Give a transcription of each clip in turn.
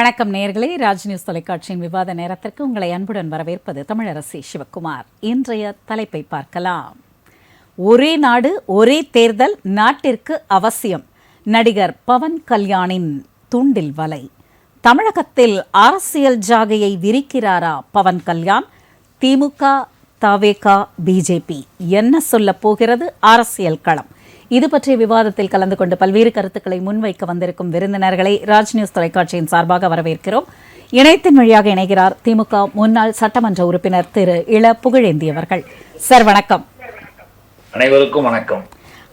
வணக்கம் நேயர்களே, ராஜ் நியூஸ் தொலைக்காட்சியின் விவாத நேரத்திற்கு உங்களை அன்புடன் வரவேற்பது தமிழரசி சிவக்குமார். இன்றைய தலைப்பை பார்க்கலாம். ஒரே நாடு ஒரே தேர்தல் நாட்டிற்கு அவசியம். நடிகர் பவன் கல்யாணின் தூண்டில் வலை. தமிழகத்தில் அரசியல் ஜாகையை விரிக்கிறாரா பவன் கல்யாண்? திமுக, தவேகா, பிஜேபி என்ன சொல்ல போகிறது அரசியல் களம்? இது பற்றிய விவாதத்தில் கலந்து கொண்டு பல்வேறு கருத்துக்களை முன்வைக்க வந்திருக்கும் விருந்தினர்களை ராஜ் நியூஸ் தொலைக்காட்சியின் சார்பாக வரவேற்கிறோம். இணையத்தின் வழியாக இணைகிறார் திமுக முன்னாள் சட்டமன்ற உறுப்பினர் திரு இள புகழேந்தி அவர்கள். சார் வணக்கம். அனைவருக்கும் வணக்கம்.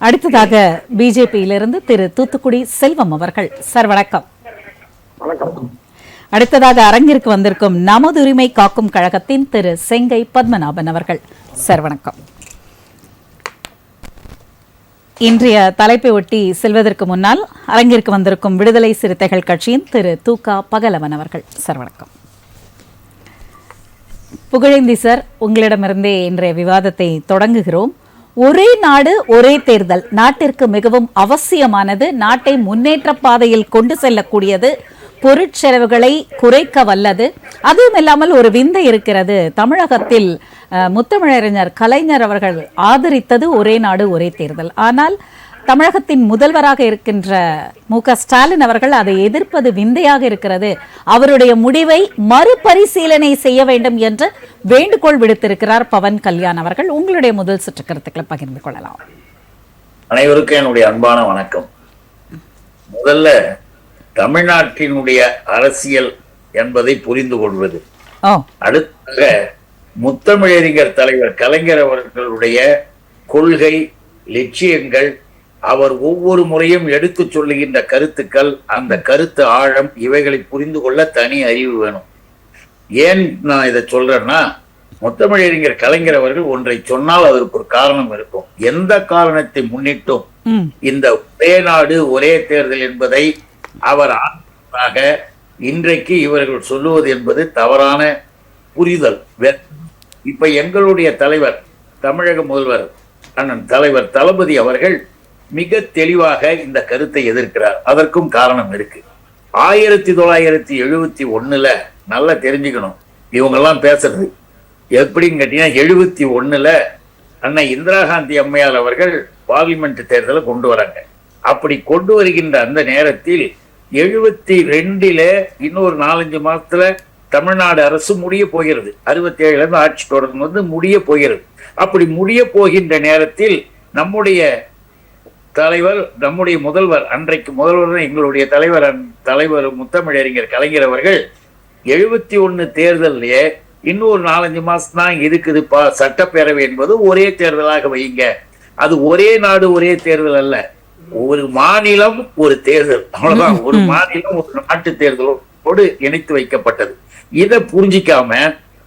அடுத்ததாக பிஜேபியிலிருந்து திரு தூத்துக்குடி செல்வம் அவர்கள். சார் வணக்கம். அடுத்ததாக அரங்கிற்கு வந்திருக்கும் நமது உரிமை காக்கும் கழகத்தின் திரு செங்கை பத்மநாபன் அவர்கள். சார் வணக்கம். இன்றைய தலைப்பை ஒட்டி செல்வதற்கு முன்னால் அரங்கிற்கு வந்திருக்கும் விடுதலை சிறுத்தைகள் கட்சியின் திரு தூகா பகலவன் அவர்கள். சார் வணக்கம். புகழேந்தி சார், உங்களிடமிருந்தே இன்றைய விவாதத்தை தொடங்குகிறோம். ஒரே நாடு ஒரே தேர்தல் நாட்டிற்கு மிகவும் அவசியமானது, நாட்டை முன்னேற்ற பாதையில் கொண்டு செல்லக்கூடியது, பொருட்செலவுகளை குறைக்க வல்லது. அதுவும் இல்லாமல் ஒரு விந்தை இருக்கிறது. தமிழகத்தில் முத்தமிழறிஞர் கலைஞர் அவர்கள் ஆதரித்தது ஒரே நாடு ஒரே தேர்தல். ஆனால் தமிழகத்தின் முதல்வராக இருக்கின்ற மு.க. ஸ்டாலின் அவர்கள் அதை எதிர்ப்பது விந்தையாக இருக்கிறது. அவருடைய முடிவை மறுபரிசீலனை செய்ய வேண்டும் என்று வேண்டுகோள் விடுத்திருக்கிறார் பவன் கல்யாண் அவர்கள். உங்களுடைய முதல் சுற்று கருத்துக்களை பகிர்ந்து கொள்ளலாம். அனைவருக்கும் என்னுடைய அன்பான வணக்கம். முதல்ல தமிழ்நாட்டினுடைய அரசியல் என்பதை புரிந்து கொள்வது, அடுத்ததாக முத்தமிழறிஞர் தலைவர் கலைஞர் அவர்களுடைய கொள்கை லட்சியங்கள், அவர் ஒவ்வொரு முறையும் எடுத்து சொல்லுகின்ற கருத்துக்கள், அந்த கருத்து ஆழம், இவைகளை புரிந்து கொள்ள தனி அறிவு வேணும். ஏன் நான் இதை சொல்றேன்னா, முத்தமிழறிஞர் கலைஞர் அவர்கள் ஒன்றை சொன்னால் அதற்கு ஒரு காரணம் இருக்கும். எந்த காரணத்தை முன்னிட்டும் இந்த ஒரே நாடு ஒரே தேர்தல் என்பதை அவர் ஆக இன்றைக்கு இவர்கள் சொல்லுவது என்பது தவறான புரிதல். இப்ப எங்களுடைய தலைவர், தமிழக முதல்வர் அண்ணன் தலைவர் தளபதி அவர்கள் மிக தெளிவாக இந்த கருத்தை எதிர்க்கிறார். அதற்கும் காரணம் இருக்கு. 1971 நல்லா தெரிஞ்சுக்கணும், இவங்கெல்லாம் பேசுறது எப்படின்னு கேட்டீங்கன்னா, 71 அண்ணன் இந்திரா காந்தி அம்மையார் அவர்கள் பார்லிமெண்ட் தேர்தலை கொண்டு வராங்க. அப்படி கொண்டு வருகின்ற அந்த நேரத்தில் 72 இன்னொரு 4-5 மாசத்துல தமிழ்நாடு அரசு முடிய போகிறது. 67 ஆட்சி தொடர்ந்து முடிய போகிறது. அப்படி முடிய போகின்ற நேரத்தில் நம்முடைய தலைவர், நம்முடைய முதல்வர், அன்றைக்கு முதல்வர் எங்களுடைய தலைவர் முத்தமிழறிஞர் கலைஞர் அவர்கள் 71 தேர்தலே இன்னொரு 4-5 மாசம் தான் இருக்குது சட்டப்பேரவை என்பது ஒரே தேர்தலாக வையுங்க. அது ஒரே நாடு ஒரே தேர்தல் அல்ல, ஒரு மாநிலம் ஒரு தேர்தல், அவ்வளவுதான். ஒரு மாநிலம் ஒரு நாட்டு தேர்தலோடு இணைத்து வைக்கப்பட்டது. இதை புரிஞ்சிக்காம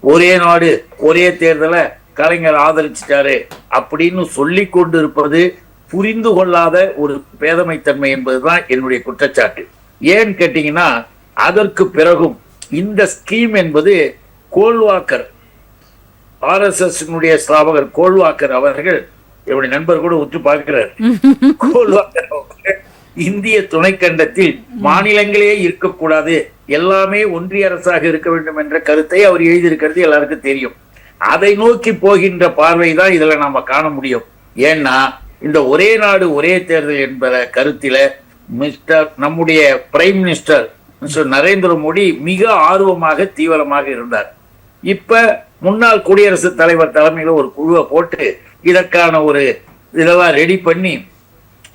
ஒரே நாடு ஒரே தேர்தலை கலைஞர் ஆதரிச்சிட்டாரு அப்படின்னு சொல்லி கொண்டு இருப்பது புரிந்து கொள்ளாத ஒரு பேதமைத்தன்மை என்பதுதான் என்னுடைய குற்றச்சாட்டு. ஏன்னு கேட்டீங்கன்னா, அதற்கு பிறகும் இந்த ஸ்கீம் என்பது கோல்வாக்கர், RSS ஸ்தாபகர் கோல்வாக்கர் அவர்கள், என்னுடைய நண்பர் கூட உற்று பார்க்கிறார். கோல்வாக்கர் இந்திய துணைக்கண்டத்தில் மாநிலங்களே இருக்கக்கூடாது, எல்லாமே ஒன்றிய அரசாக இருக்க வேண்டும் என்ற கருத்தை அவர் எழுதியிருக்கிறது எல்லாருக்கும் தெரியும். அதை நோக்கி போகின்ற பார்வை தான் இதுல நாம காண முடியும். ஏன்னா இந்த ஒரே நாடு ஒரே தேர்தல் என்பத கருத்தில நம்முடைய பிரைம் மினிஸ்டர் நரேந்திர மோடி மிக ஆர்வமாக தீவிரமாக இருந்தார். இப்ப முன்னாள் குடியரசுத் தலைவர் தலைமையில ஒரு குழுவை போட்டு இதற்கான ஒரு இதெல்லாம் ரெடி பண்ணி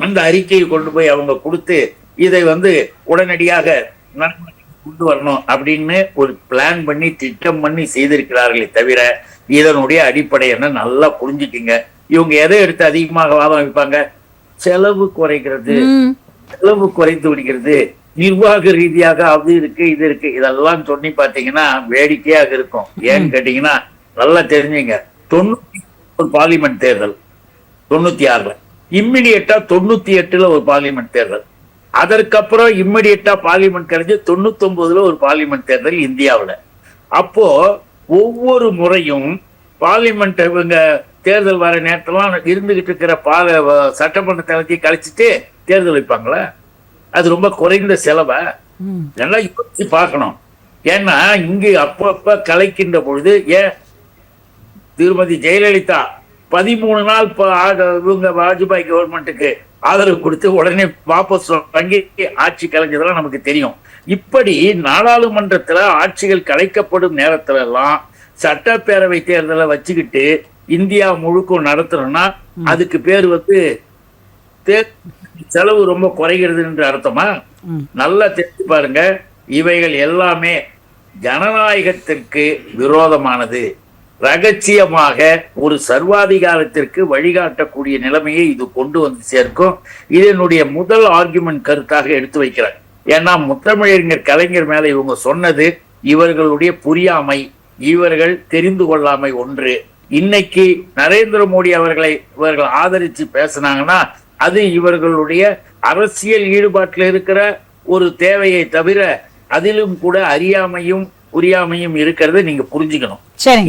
அந்த அறிக்கையை கொண்டு போய் அவங்க கொடுத்து இதை உடனடியாக கொண்டு வரணும் அப்படின்னு ஒரு பிளான் பண்ணி திட்டம் பண்ணி செய்திருக்கிறார்களே தவிர, இதனுடைய அடிப்படை என்ன நல்லா புரிஞ்சுக்குங்க. இவங்க எதை எடுத்து அதிகமாக வாதம் வைப்பாங்க? செலவு குறைக்கிறது, செலவு குறைத்து விடுகிறது, நிர்வாக ரீதியாக அது இருக்கு இது இருக்கு, இதெல்லாம் சொல்லி பாத்தீங்கன்னா வேடிக்கையாக இருக்கும். ஏன்னு கேட்டீங்கன்னா, நல்லா தெரிஞ்சுங்க, 90 ஒரு பார்லிமெண்ட் தேர்தல், 96 இம்மிடியட்டா 98 ஒரு பார்லிமெண்ட் தேர்தல், அதற்கப்புறம் இம்மிடியட்டா பார்லிமெண்ட் கிடைச்சு 99 ஒரு பார்லிமெண்ட் தேர்தல் இந்தியாவில். அப்போ ஒவ்வொரு முறையும் பார்லிமெண்ட் இவங்க தேர்தல் வர நேரத்தெல்லாம் இருந்துகிட்டு இருக்கிற சட்டமன்ற தலைவத்தை கழிச்சுட்டு தேர்தல் வைப்பாங்களா? அது ரொம்ப குறைந்த செலவை. நல்லா யோசிச்சு பார்க்கணும். ஏன்னா இங்கு அப்பப்ப கலைக்கின்ற பொழுது ஏன் திருமதி ஜெயலலிதா 13 நாள் இவங்க வாஜ்பாய் கவர்மெண்ட்டுக்கு ஆதரவு கொடுத்து உடனே வாபஸ் வாங்கி ஆட்சி கலைஞ்சதெல்லாம் நமக்கு தெரியும். இப்படி நாடாளுமன்றத்துல ஆட்சிகள் கலைக்கப்படும் நேரத்துல எல்லாம் சட்டப்பேரவை தேர்தலை வச்சுக்கிட்டு இந்தியா முழுக்க நடத்தணும்னா அதுக்கு பேர் செலவு ரொம்ப குறைகிறது என்று அர்த்தமா? நல்லா தெரிஞ்சு பாருங்க, இவைகள் எல்லாமே ஜனநாயகத்திற்கு விரோதமானது. ரகசியமாக ஒரு சர்வாதிகாரத்திற்கு வழிகாட்டக்கூடிய நிலைமையை இது கொண்டு வந்து சேர்க்கும். இதனுடைய முதல் ஆர்குமெண்ட் கருத்தாக எடுத்து வைக்கிறார். ஏன்னா முத்தமிழறிஞர் கலைஞர் மேல இவங்க சொன்னது இவர்களுடைய புரியாமை, இவர்கள் தெரிந்து கொள்ளாமை ஒன்று. இன்னைக்கு நரேந்திர மோடி அவர்களை இவர்கள் ஆதரிச்சு பேசினாங்கன்னா அது இவர்களுடைய அரசியல் ஈடுபாட்டில் இருக்கிற ஒரு தேவையை தவிர அதிலும் கூட அறியாமையும் புரியாமையும் இருக்கிறத நீங்க புரிஞ்சுக்கணும்.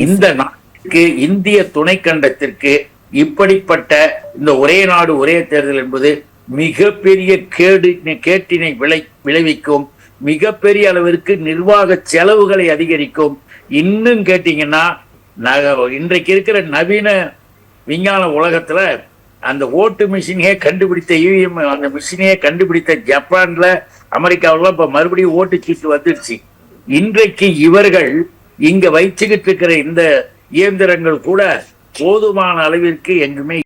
இந்த நாட்டுக்கு, இந்திய துணைக்கண்டத்திற்கு இப்படிப்பட்ட இந்த ஒரே நாடு ஒரே தேர்தல் என்பது மிகப்பெரிய கேட்டினை விளைவிக்கும். மிகப்பெரிய அளவிற்கு நிர்வாக செலவுகளை அதிகரிக்கும். இன்னும் கேட்டீங்கன்னா இன்றைக்கு இருக்கிற நவீன விஞ்ஞான உலகத்துல அந்த ஓட்டு மிஷினையே கண்டுபிடித்த இவிஎம் அந்த மிஷினையே கண்டுபிடித்த ஜப்பான்ல அமெரிக்காவில இப்ப மறுபடியும் ஓட்டு சீட்டு வந்துடுச்சு. இன்றைக்கு இவர்கள் இங்க வைச்சுக்கிட்டு இருக்கிற இந்த இயந்திரங்கள் கூட போதுமான அளவிற்கு எங்குமே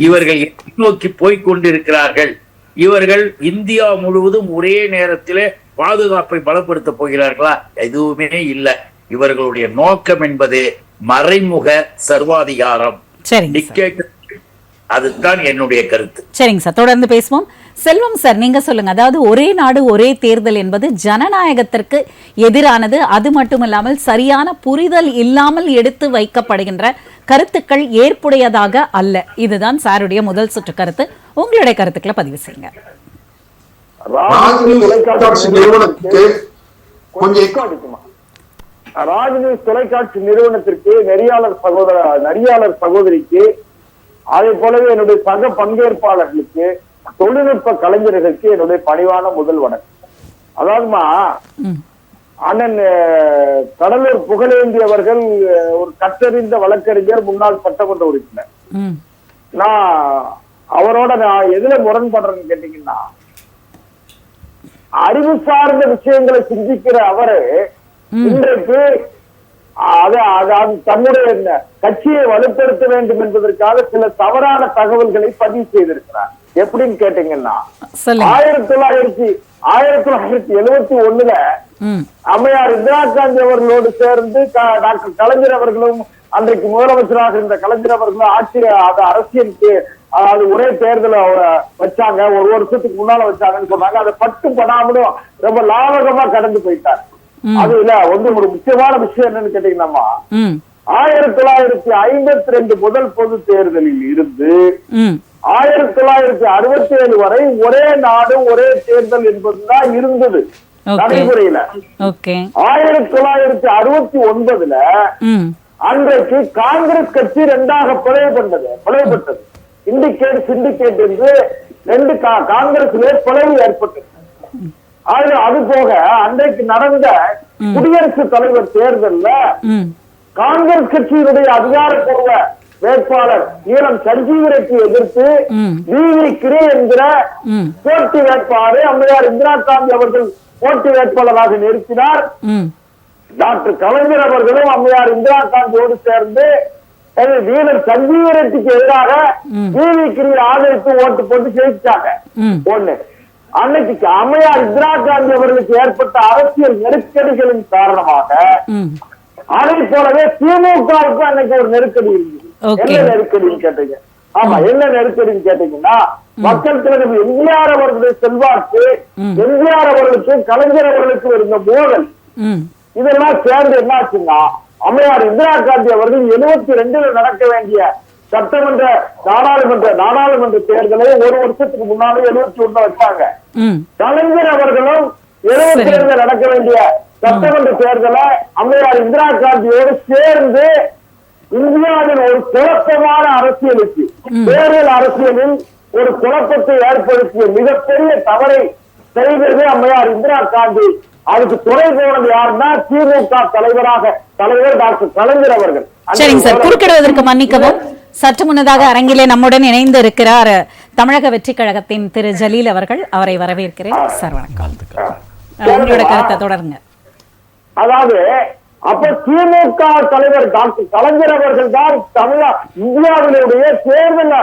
இவர்கள் நோக்கி போய்கொண்டிருக்கிறார்கள். இவர்கள் இந்தியா முழுவதும் ஒரே நேரத்திலே பாதுகாப்பை பலப்படுத்த போகிறார்களா? எதுவுமே இல்லை. இவர்களுடைய நோக்கம் என்பது மறைமுக சர்வாதிகாரம். அதுதான் என்னுடைய கருத்து. சரிங்க சார், தொடர்ந்து பேசுவோம். செல்வம் சார், நீங்க சொல்லுங்க. அதாவது ஒரே நாடு ஒரே தேர்தல் என்பது ஜனநாயகத்திற்கு எதிரானது. அது மட்டுமில்லாமல் சரியான புரிதல் இல்லாமல் எடுத்து வைக்கப்படுகின்ற கருத்துக்கள் ஏற்புடையதாக அல்ல. இதுதான் சாருடைய முதல் சுற்று கருத்து. உங்களுடைய கருத்துக்களை பதிவு செய்யுங்க. ராஜ்நியூஸ் தொலைக்காட்சி நிறுவனத்திற்கு நெறியாளர் சகோதரிக்கு, அதே போலவே என்னுடைய சக பங்கேற்பாளர்களுக்கு, தொழில்நுட்ப கலைஞர்களுக்கு என்னுடைய பணிவான முதல் வணக்கம். அதாவதுமா, அண்ணன் கடலூர் புகழேந்தி அவர்கள் ஒரு கற்றறிந்த வழக்கறிஞர், முன்னாள் சட்டமன்ற உறுப்பினர். நான் அவரோட எதுல முரண்படுறேன்னு கேட்டீங்கன்னா, அறிவு சார்ந்த விஷயங்களை சிந்திக்கிற அவரு இன்றைக்கு தன்னுடைய கட்சியை வலுப்படுத்த வேண்டும் என்பதற்காக சில தவறான தகவல்களை பதிவு செய்திருக்கிறார். எப்படின்னு கேட்டீங்கன்னா, 1971 அம்மையார் இந்திரா காந்தி அவர்களோடு சேர்ந்து டாக்டர் கலைஞர் அவர்களும், அன்றைக்கு முதலமைச்சராக இருந்த கலைஞர் அவர்களும் ஆட்சி அரசியலுக்கு அது ஒரே தேர்தல வச்சாங்க. ஒரு வருஷத்துக்கு முன்னால வச்சாங்கன்னு சொன்னாங்க. அதை படாமலும் ரொம்ப லாபகமா கடந்து போயிட்டார். அது இல்ல ஒரு முக்கியமான விஷயம் என்னன்னு கேட்டீங்கன்னா, 1952 முதல் பொது தேர்தலில் இருந்து 1967 வரை ஒரே நாடு ஒரே தேர்தல் என்பதுதான் இருந்தது நடைமுறையில. 1969 அன்றைக்கு காங்கிரஸ் கட்சி இரண்டாக பிளவுபட்டது. இண்டிகேட் சிண்டிகேட் என்று ரெண்டு காங்கிரஸ்ல பிளவு ஏற்பட்டது. அது போக அன்றைக்கு நடந்த குடியரசுத் தலைவர் தேர்தல்ல காங்கிரஸ் கட்சியினுடைய அதிகாரப்பூர்வ வேட்பாளர் நீலம் சஞ்சீவரைக்கு எதிர்த்து வி.வி. கிரி என்கிற போட்டி வேட்பாளரை அம்மையார் இந்திரா காந்தி அவர்கள் போட்டி வேட்பாளராக நிறுத்தினார். டாக்டர் கலைஞர் அவர்களும் அம்மையார் இந்திரா காந்தியோடு சேர்ந்து வீரர் சஞ்சீவரைக்கு எதிராக வி.வி. கிரி ஆதரித்து ஓட்டு போட்டு ஜெயிச்சாங்க. ஒண்ணு, அன்னைக்கு அம்மையார் இந்திரா காந்தி அவர்களுக்கு ஏற்பட்ட அரசியல் நெருக்கடிகளின் காரணமாக அதை போலவே திமுகவுக்கு அன்னைக்கு ஒரு நெருக்கடி இருந்தது. என்ன நெருக்கடின்னு கேட்டீங்க? ஆமா, என்ன நெருக்கடின்னு கேட்டீங்கன்னா, மக்கள் தலைவர் எம்ஜிஆர் அவர்களுடைய செல்வாக்கு, எம்ஜிஆர் அவர்களுக்கும் கலைஞர் அவர்களுக்கும் இருந்த மோதல், இதெல்லாம் சேர்ந்து என்ன ஆச்சுன்னா, அம்மையார் இந்திரா காந்தி அவர்கள் 72 நடக்க வேண்டிய சட்டமன்ற நாடாளுமன்ற தேர்தலை ஒரு வருஷத்துக்கு முன்னாலே 71 வச்சாங்க. கலைஞர் அவர்களும் 72 நடக்க வேண்டிய சட்டமன்ற தேர்தலை அம்மையார் இந்திரா காந்தியோடு சேர்ந்து இந்தியாவின் ஒரு குழப்பமான அரசியலுக்கு, தேர்தல் அரசியலில் ஒரு குழப்பத்தை ஏற்படுத்திய மிகப்பெரிய தவறை செய்தது அம்மையார் இந்திரா காந்தி. அதுக்கு துணை போனது யாருன்னா திமுக தலைவர் டாக்டர் கலைஞர் அவர்கள். சரிங்க சார், குறுக்கிடுவதற்கு மன்னிக்கவும். சற்று முன்னதாக அரங்கிலே நம்முடன் இணைந்து இருக்கிறார் தமிழக வெற்றி கழகத்தின் திரு ஜலீல் அவர்கள். அவரை வரவேற்கிறேன் சார். வணக்கம். உங்களோட கருத்தை தொடருங்க. அதாவது அப்ப திமுக தலைவர் டாக்டர் கலைஞர் அவர்கள் தான் இந்தியாவினுடைய தேர்தல்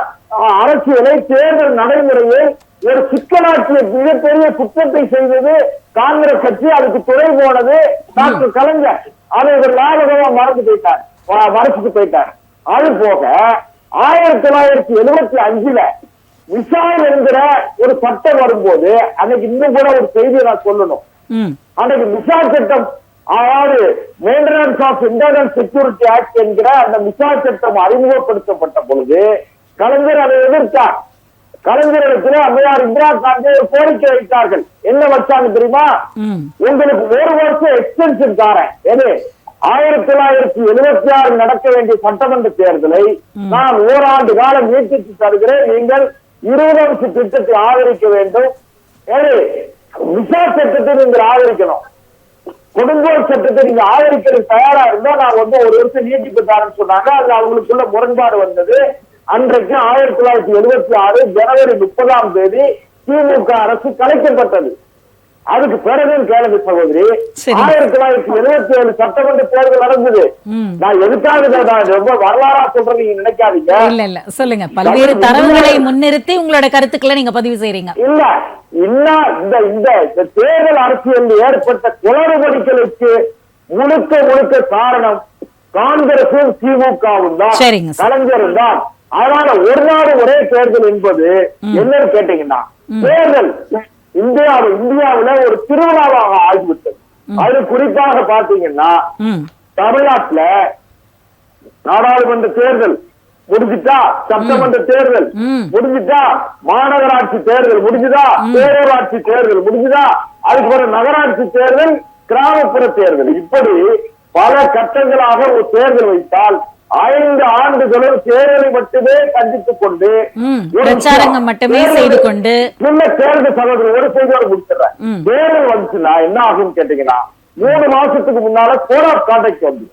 அரசியலை, தேர்தல் நடைமுறையை ஒரு சிக்கலாற்றிய மிகப்பெரிய குற்றத்தை செய்தது காங்கிரஸ் கட்சி. அதுக்கு துணை போனது டாக்டர் கலைஞர். அதை ஒரு லாபகமா மறைச்சிட்டு போயிட்டார். அது போக 1975 மிசைல் என்கிற ஒரு சட்டம் வரும்போது, அன்னைக்கு இன்னும் கூட ஒரு செய்தியை நான் சொல்லணும். அன்னைக்கு மிசா சட்டம், அதாவது maintenance of internal security act என்கிற அந்த மிசா சட்டம் அறிமுகப்படுத்தப்பட்ட பொழுது கலைஞர் அதை எதிர்த்தார். கலைஞரிடத்தில் அம்மையார் இந்திரா காந்தி ஒரு கோரிக்கை வைத்தார்கள். என்ன வச்சாங்க தெரியுமா? உங்களுக்கு 1 வருஷம் எக்ஸ்டென்ஷன் தாரேன். எது 1976 நடக்க வேண்டிய சட்டமன்ற தேர்தலை நான் ஓராண்டு காலம் நீட்டித்து தருகிறேன். நீங்கள் 20 வருஷ திட்டத்தை ஆதரிக்க வேண்டும். மிசா சட்டத்தை நீங்கள் ஆதரிக்கணும். கொடுங்கோல் சட்டத்தை நீங்க ஆதரிக்கிறது தயாரா இருந்தா நான் 1 வருஷம் நீட்டிப்பு தரேன்னு சொன்னாங்க. அதுல அவங்களுக்குள்ள முரண்பாடு வந்தது. அன்றைக்கு 1976 ஜனவரி 30ஆம் தேதி திமுக அரசு கலைக்கப்பட்டது. அதுக்கு பிறகு கேளுங்க சகோதரி, 1977 சட்டமன்ற தேர்தல் நடந்தது. நான் எதுக்காக ரொம்ப வரலாறா சொல்றேன் நீங்க நினைக்காதீங்க. இல்ல சொல்லுங்க, பல்வேறு தரவுகளை முன்னிறுத்தி உங்களோட கருத்துக்களை நீங்க பதிவு செய்றீங்க. இல்ல இன்னும் இந்த தேர்தல் அரசியல் ஏற்பட்ட குளறுபடிகளுக்கு முழுக்க காரணம் காங்கிரசும் திமுகவும் தான், கலைஞரும் தான். அதனால ஒரு நாடு ஒரே தேர்தல் என்பது என்னன்னு கேட்டீங்கன்னா, தேர்தல் இந்தியாவுல ஒரு திருவிழாவாக ஆகிவிட்டது. அது குறிப்பாக பாத்தீங்கன்னா தமிழ்நாட்டுல நாடாளுமன்ற தேர்தல் முடிஞ்சுட்டா, சட்டமன்ற தேர்தல் முடிஞ்சுட்டா, மாநகராட்சி தேர்தல் முடிஞ்சுதா, பேரூராட்சி தேர்தல் முடிஞ்சுதா, அதுக்கு பிறகு நகராட்சி தேர்தல், கிராமப்புற தேர்தல், இப்படி பல கட்டங்களாக ஒரு தேர்தல் வைத்தால் 5 ஆண்டுகளும் தேர்தலை மட்டுமே கண்டித்துக் கொண்டு பிரச்சாரங்கள் மட்டுமே செய்து கொண்டு தேர்தல் சகோதரர் ஒரு செய்தியோட முடிச்சிடறேன். தேர்தல் வந்துச்சுன்னா என்ன ஆகும் கேட்டீங்கன்னா, 3 மாசத்துக்கு முன்னால கோட் ஆஃப் கான்டக்ட் வந்து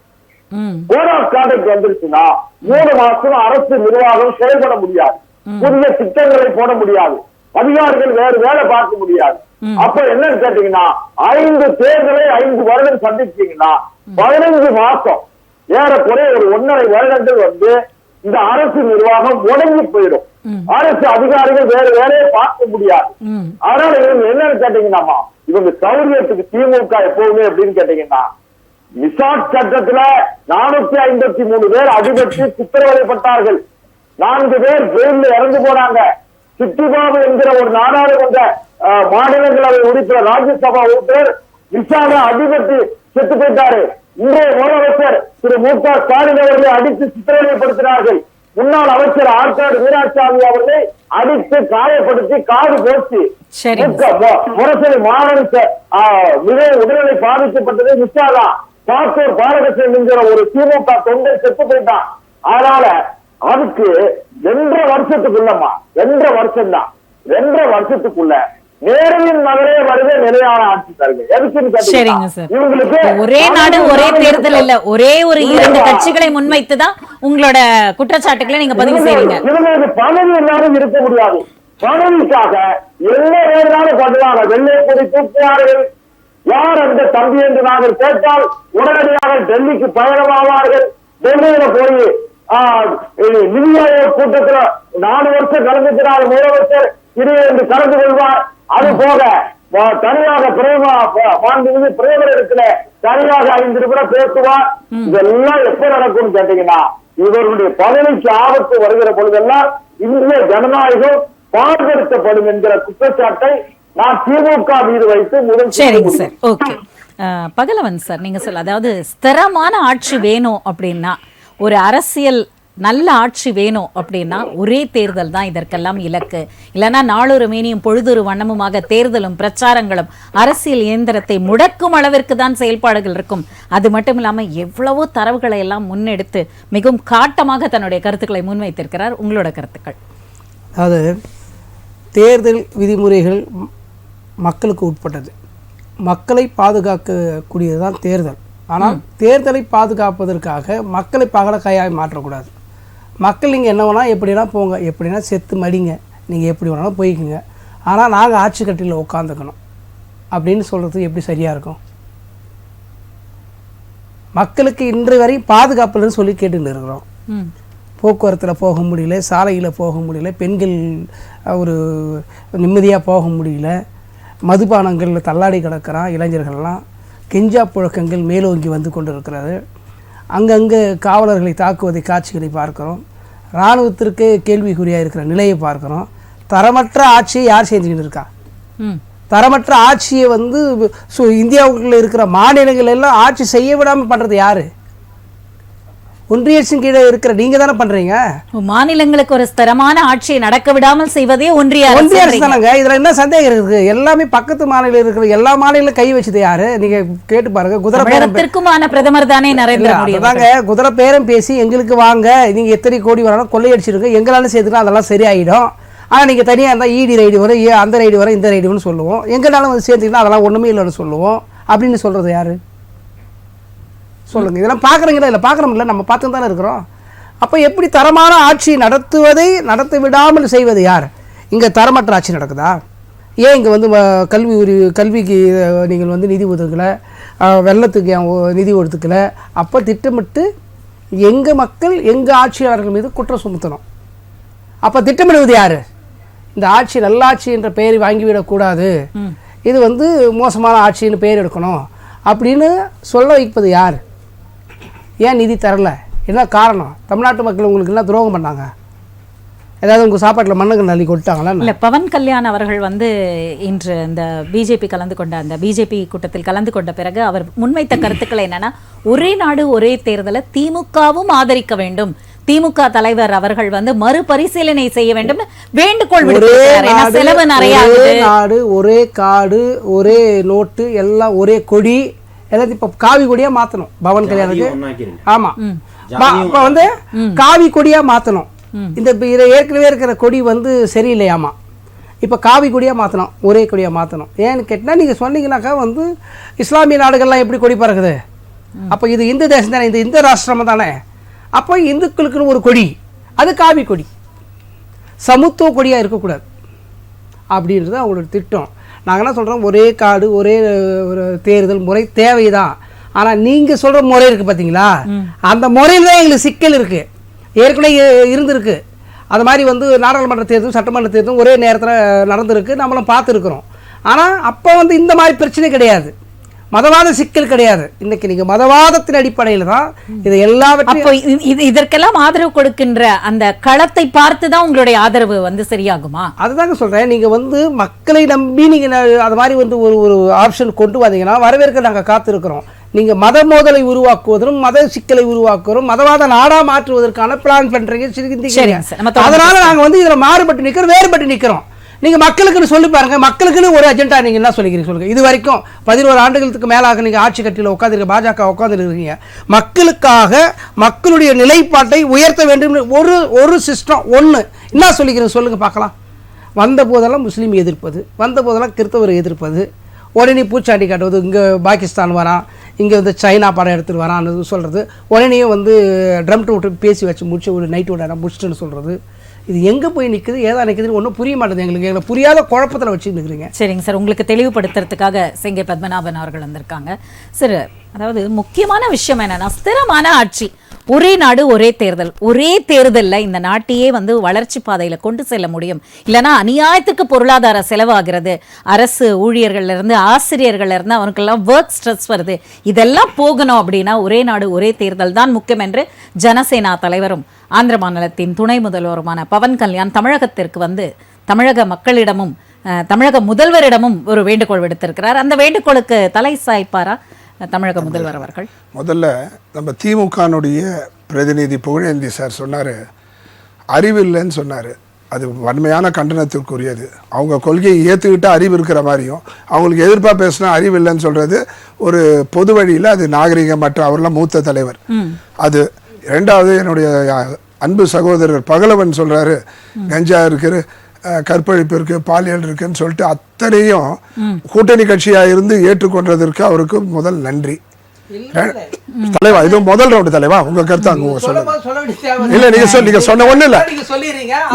கோட் ஆஃப் கான்டக்ட் வந்துருச்சுன்னா 3 மாசம் அரசு நிர்வாகம் செயல்பட முடியாது, புதிய திட்டங்களை போட முடியாது, அதிகாரிகள் வேறு வேலை பார்க்க முடியாது. அப்ப என்னன்னு கேட்டீங்கன்னா 5 தேர்தலை 5 வருடம் சந்திச்சீங்கன்னா 15 மாசம் ஏறக்குறைய ஒரு 1.5 வருடங்கள் வந்து இந்த அரசு நிர்வாகம் முடங்கி போயிடும். அரசு அதிகாரிகள் வேறு வேலையை பார்க்க முடியாது. அதனால இவங்க என்னன்னு கேட்டீங்கன்னா, இவங்க சௌரியத்துக்கு திமுக எப்பவுமே அப்படின்னு கேட்டீங்கன்னா, மிசாட் சட்டத்துல 453 பேர் அடிபட்டு சித்திரவதைப்பட்டார்கள். 4 பேர் ஜெயில இறந்து போனாங்க. சிட்டிபாபு என்கிற ஒரு நாடாளுமன்ற மாநிலங்களவை உறுப்பினர், ராஜ்யசபா உறுப்பினர் மிசால அடிபட்டு செத்து போயிட்டாரு. இன்றைய முதலமைச்சர் திரு மு.க. ஸ்டாலின் அவர்களை அடித்து சித்திரவதைப்படுத்தினார்கள். முன்னாள் அமைச்சர் ஆற்காடு வீராசாமி அவர்களை அடித்து காயப்படுத்தி காது போச்சு. முரசொலி மாணவன் மிக உடல்நிலை பாதிக்கப்பட்டது மிசாலா. சாத்தூர் பாலகிருஷ்ணன் என்கிற ஒரு திமுக தொண்டை செத்து போயிட்டான். அதனால அதுக்கு 2.5 வருஷத்துக்குள்ளமா 2.5 வருஷம் தான், 2.5 வருஷத்துக்குள்ள நேரின் நகரே வருகை நிலையான ஆட்சி தருங்க. இவங்களுக்கு ஒரே நாடு ஒரே தேர்தல் இல்ல, ஒரே ஒரு 2 கட்சிகளை முன்வைத்துதான் உங்களோட குற்றச்சாட்டுகளை நீங்க பதிவு செய்வீங்க. இவங்களுக்கு பதவி இல்லாமல் இருக்க முடியாது. பதவிக்காக என்ன வேணாலும் பண்ணுவாங்க. வெள்ளை கொடி தூக்குவார்கள். யார் அந்த தம்பி என்று நாங்கள் கேட்டால் உடனடியாக டெல்லிக்கு பயணமாவார்கள். டெல்லியில போய் நிதி ஆயோக் கூட்டத்துல 4 வருஷம் கலந்துக்கிறார் முதலமைச்சர் என்று கலந்து கொள்வார். அது போக தனியாக பிரதமர் இடத்துல தனியாக 5 நிமிடம் பேசுவார். இதெல்லாம் எப்ப நடக்கும் கேட்டீங்கன்னா, இவர்களுடைய பதவிக்கு ஆபத்து வருகிற பொழுதெல்லாம் இந்திய ஜனநாயகம் பாதுகாக்கப்படும் என்கிற குற்றச்சாட்டை நான் திமுக மீது வைத்து சரிங்க சார். ஓகே பகலவன் சார், நீங்க சொல்ல, அதாவது ஸ்திரமான ஆட்சி வேணும் அப்படின்னா, ஒரு அரசியல் நல்ல ஆட்சி வேணும் அப்படின்னா ஒரே தேர்தல் தான் இதற்கெல்லாம் இலக்கு. இல்லைன்னா நாளொரு மேனியும் பொழுதொரு வண்ணமுமாக தேர்தலும் பிரச்சாரங்களும் அரசியல் இயந்திரத்தை முடக்கும் அளவிற்கு தான் செயல்பாடுகள் இருக்கும். அது மட்டும் இல்லாமல் எவ்வளவோ தரவுகளை எல்லாம் முன்னெடுத்து மிகவும் காட்டமாக தன்னுடைய கருத்துக்களை முன்வைத்திருக்கிறார். உங்களோட கருத்துக்கள்? அதாவது தேர்தல் விதிமுறைகள் மக்களுக்கு உட்பட்டது. மக்களை பாதுகாக்கக்கூடியது தான் தேர்தல். ஆனால் தேர்தலை பாதுகாப்பதற்காக மக்களை பகலக்காயாக மாற்றக்கூடாது. மக்கள் நீங்கள் என்ன வேணால் எப்படினா போங்க, எப்படினா செத்து மடிங்க, நீங்கள் எப்படி வேணாலும் போய்க்குங்க, ஆனால் நாங்கள் ஆட்சி கட்டியில் உட்காந்துக்கணும் அப்படின்னு சொல்கிறது எப்படி சரியாக இருக்கும்? மக்களுக்கு இன்று வரை பாதுகாப்புலன்னு சொல்லி கேட்டுன்னு இருக்கிறோம். போக்குவரத்தில் போக முடியல, சாலையில் போக முடியல, பெண்கள் ஒரு நிம்மதியாக போக முடியல, மதுபானங்களில் தள்ளாடி கிடக்கிறான் இளைஞர்கள்லாம், கெஞ்சா புழக்கங்கள் மேலோங்கி வந்து கொண்டு இருக்கிறது. அங்கங்கே காவலர்களை தாக்குவதை காட்சிகளை பார்க்குறோம். இராணுவத்திற்கு கேள்விக்குறியாக இருக்கிற நிலையை பார்க்குறோம். தரமற்ற ஆட்சியை யார் செஞ்சுக்கிட்டு இருக்கா? தரமற்ற ஆட்சியை வந்து இந்தியாவுக்குள்ள இருக்கிற மாநிலங்கள் எல்லாம் ஆட்சி செய்ய விடாமல் பண்ணுறது யாரு? ஒன்றிய அரசின் கீழே இருக்கிற நீங்க தானே பண்றீங்க. மாநிலங்களுக்கு ஒரு ஸ்திரமான ஆட்சியை நடக்க விடாமல் செய்வதே ஒன்றிய அரசு தானங்க. இதுல என்ன சந்தேகம் இருக்கு? எல்லாமே பக்கத்து மாநிலம் இருக்கிற எல்லா மாநிலம் கை வச்சது யாரு? நீங்க கேட்டு பாருங்க. குதிரைத்திற்குமான பிரதமர் தானே நரேந்திர மோடி. அதாங்க குதிரை பேரம் பேசி எங்களுக்கு வாங்க, நீங்க எத்தனை கோடி வரணும் கொள்ளையடிச்சிருக்கு, எங்களால சேர்த்துக்கலாம், அதெல்லாம் சரியாயிடும். ஆனால் நீங்கள் தனியாக இருந்தால் இடி ரைடு வரும், அந்த ரைடு வரும், இந்த ரைடுன்னு சொல்லுவோம். எங்களாலும் வந்து சேர்த்துக்கிட்டா அதெல்லாம் ஒன்றுமே இல்லைன்னு சொல்லுவோம். அப்படின்னு சொல்கிறது யாரு சொல்லுங்கள்? இதெல்லாம் பார்க்குறீங்களா? இல்லை பார்க்குறோம்ல, நம்ம பார்த்து தானே இருக்கிறோம். அப்போ எப்படி தரமான ஆட்சி நடத்துவதை நடத்த விடாமல் செய்வது யார்? இங்கே தரமற்ற ஆட்சி நடக்குதா? ஏன் இங்கே வந்து கல்விக்கு நீங்கள் வந்து நிதி ஒதுக்கலை, வெள்ளத்துக்கு நிதி ஒதுக்கலை? அப்போ திட்டமிட்டு எங்கள் மக்கள் எங்கள் ஆட்சியாளர்கள் மீது குற்றம் சுமத்தணும். அப்போ திட்டமிடுவது யார்? இந்த ஆட்சி நல்லாட்சி என்ற பெயரை வாங்கிவிடக்கூடாது, இது வந்து மோசமான ஆட்சின்னு பெயர் எடுக்கணும் அப்படின்னு சொல்ல வைப்பது யார்? ஏன் நிதி தரல? என்ன காரணம்? தமிழ்நாட்டு மக்கள் உங்களுக்கு என்ன துரோகம் பண்ணாங்க? ஏதாவது உங்கள் சாப்பாட்டில் மண்ணுக்கு நள்ளி கொட்டாங்களா? இல்லை, பவன் கல்யாண் அவர்கள் வந்து இன்று இந்த பிஜேபி கலந்து கொண்ட அந்த பிஜேபி கூட்டத்தில் கலந்து கொண்ட பிறகு அவர் முன்வைத்த கருத்துக்கள் என்னன்னா, ஒரே நாடு ஒரே தேர்தலை திமுகவும் ஆதரிக்க வேண்டும், திமுக தலைவர் அவர்கள் வந்து மறுபரிசீலனை செய்ய வேண்டும் வேண்டுகோள் விடுக்கிறார். செலவு நிறைய. நாடு ஒரே காடு ஒரே நோட்டு எல்லாம் ஒரே கொடி எல்லாத்தையும் இப்ப காவி கொடியா மாத்தணும். பவன் கல்யாணுக்கு ஆமா இப்ப வந்து காவி கொடியா மாத்தணும். இந்த ஏற்கனவே இருக்கிற கொடி வந்து சரியில்லையாமா, இப்ப காவி கொடியா மாத்தணும், ஒரே கொடியா மாத்தணும். ஏன்னு கேட்டா நீங்க சொன்னீங்கன்னாக்கா வந்து இஸ்லாமிய நாடுகள்லாம் எப்படி கொடி பறக்குது? அப்ப இது இந்து தேசம் தானே, இந்த இந்து ராஷ்டிரம் தானே. அப்போ இந்துக்களுக்குன்னு ஒரு கொடி, அது காவி கொடி, சமத்துவ கொடியாக இருக்கக்கூடாது அப்படின்றது அவங்களோட திட்டம். நாங்கள் என்ன சொல்கிறோம், ஒரே காடு ஒரே ஒரு தேர்தல் முறை தேவைதான். ஆனால் நீங்கள் சொல்கிற முறை இருக்குது பார்த்தீங்களா, அந்த முறையில் தான் எங்களுக்கு சிக்கல் இருக்குது. ஏற்கனவே இருந்திருக்கு அது மாதிரி வந்து நாடாளுமன்ற தேர்தலும் சட்டமன்ற தேர்தலும் ஒரே நேரத்தில் நடந்திருக்கு, நம்மளும் பார்த்துருக்குறோம். ஆனால் அப்போ வந்து இந்த மாதிரி பிரச்சனை கிடையாது, மதவாத சிக்கல் கிடையாது. இன்னைக்கு நீங்க மதவாதத்தின் அடிப்படையில் தான் இது எல்லாவற்றையும் இதற்கெல்லாம் ஆதரவு கொடுக்கின்ற அந்த களத்தை பார்த்து தான் உங்களுடைய ஆதரவு வந்து சரியாகுமா? அதுதாங்க சொல்றேன். நீங்க வந்து மக்களை நம்பி நீங்க அது மாதிரி வந்து ஒரு ஆப்ஷன் கொண்டு வந்தீங்கன்னா வரவேற்க நாங்க காத்திருக்கிறோம். நீங்க மத மோதலை உருவாக்குவதும் மத சிக்கலை உருவாக்குவதும் மதவாத நாடா மாற்றுவதற்கான பிளான் பண்றீங்க. அதனால நாங்க வந்து இதுல மாறுபட்டு நிக்கிறோம், வேறுபட்டு நிக்கிறோம். நீங்க மக்களுக்குன்னு சொல்லி பாருங்க, மக்களுக்குன்னு ஒரு அஜெண்டா நீங்க என்ன சொல்லிக்கிறீங்க சொல்லுங்க. இது வரைக்கும் 11 ஆண்டுகளுக்கு மேலாக நீங்க ஆட்சி கட்டில உட்கார்ந்து பாஜக உட்கார்ந்து இருக்கீங்க. மக்களுக்காக மக்களுடைய நிலைப்பாட்டை உயர்த்த வேண்டும் ஒரு சிஸ்டம் ஒண்ணு என்ன சொல்லிக்கிறீங்க சொல்லுங்க பார்க்கலாம். வந்த போதெல்லாம் முஸ்லீம் எதிர்ப்பது, வந்த போதெல்லாம் கிறிஸ்தவர் எதிர்ப்பது, உடனே பூச்சாண்டி காட்டுவது, இங்கே பாகிஸ்தான் வரான், இங்கே வந்து சைனா படம் எடுத்துகிட்டு வரான்னு சொல்கிறது, உடனே வந்து ட்ரம் டு பேசி வச்சு முடிச்சு ஒரு நைட்டோட முடிச்சுட்டுன்னு சொல்கிறது. இது எங்கே போய் நிற்குது, ஏதா நிற்குதுன்னு ஒன்றும் புரிய மாட்டேது எங்களுக்கு புரியாத குழப்பத்தில் வச்சு நிற்கிறீங்க. சரிங்க சார், உங்களுக்கு தெளிவுபடுத்துறதுக்காக செங்கை பத்மநாபன் அவர்கள் வந்திருக்காங்க. சார், அதாவது முக்கியமான விஷயம் என்னன்னா, ஸ்திரமான ஆட்சி, ஒரே நாடு ஒரே தேர்தல், ஒரே தேர்தலில் இந்த நாட்டையே வந்து வளர்ச்சி பாதையில் கொண்டு செல்ல முடியும். இல்லைனா அநியாயத்துக்கு பொருளாதார செலவாகிறது, அரசு ஊழியர்கள்ல இருந்து ஆசிரியர்கள்ல இருந்து அவனுக்கெல்லாம் ஒர்க் ஸ்ட்ரெஸ் வருது. இதெல்லாம் போகணும் அப்படின்னா ஒரே நாடு ஒரே தேர்தல் தான் முக்கியம் என்று ஜனசேனா தலைவரும் ஆந்திர மாநிலத்தின் துணை முதல்வருமான பவன் கல்யாண் தமிழகத்திற்கு வந்து தமிழக மக்களிடமும் தமிழக முதல்வரிடமும் ஒரு வேண்டுகோள் விடுத்திருக்கிறார். அந்த வேண்டுகோளுக்கு தலை சாய்ப்பாரா தமிழக முதல்வர் அவர்கள்? முதல்ல நம்ம திமுகனுடைய பிரதிநிதி புகழேந்தி சார் சொன்னார், அறிவில்லைன்னு சொன்னார். அது வன்மையான கண்டனத்திற்குரியது. அவங்க கொள்கையை ஏற்றுக்கிட்டு அறிவு இருக்கிற மாதிரியும் அவங்களுக்கு எதிர்ப்பாக பேசினா அறிவு இல்லைன்னு சொல்கிறது ஒரு பொது வழியில் அது நாகரிகம். மற்ற அவரெல்லாம் மூத்த தலைவர். அது ரெண்டாவது, என்னுடைய அன்பு சகோதரர் பகலவன் சொல்கிறாரு, கஞ்சா இருக்கிற கற்பழிப்பு இருக்கு, பாலியல் இருக்குன்னு சொல்லிட்டு அத்தனையும் கூட்டணி கட்சியா இருந்து ஏற்றுக்கொண்டதற்கு அவருக்கு முதல் நன்றி. தலைவா, இது முதல் ரவுண்டு தலைவா, உங்க கருத்து அங்க சொல்லுங்க. இல்ல நீங்க சொன்ன ஒண்ணு இல்ல,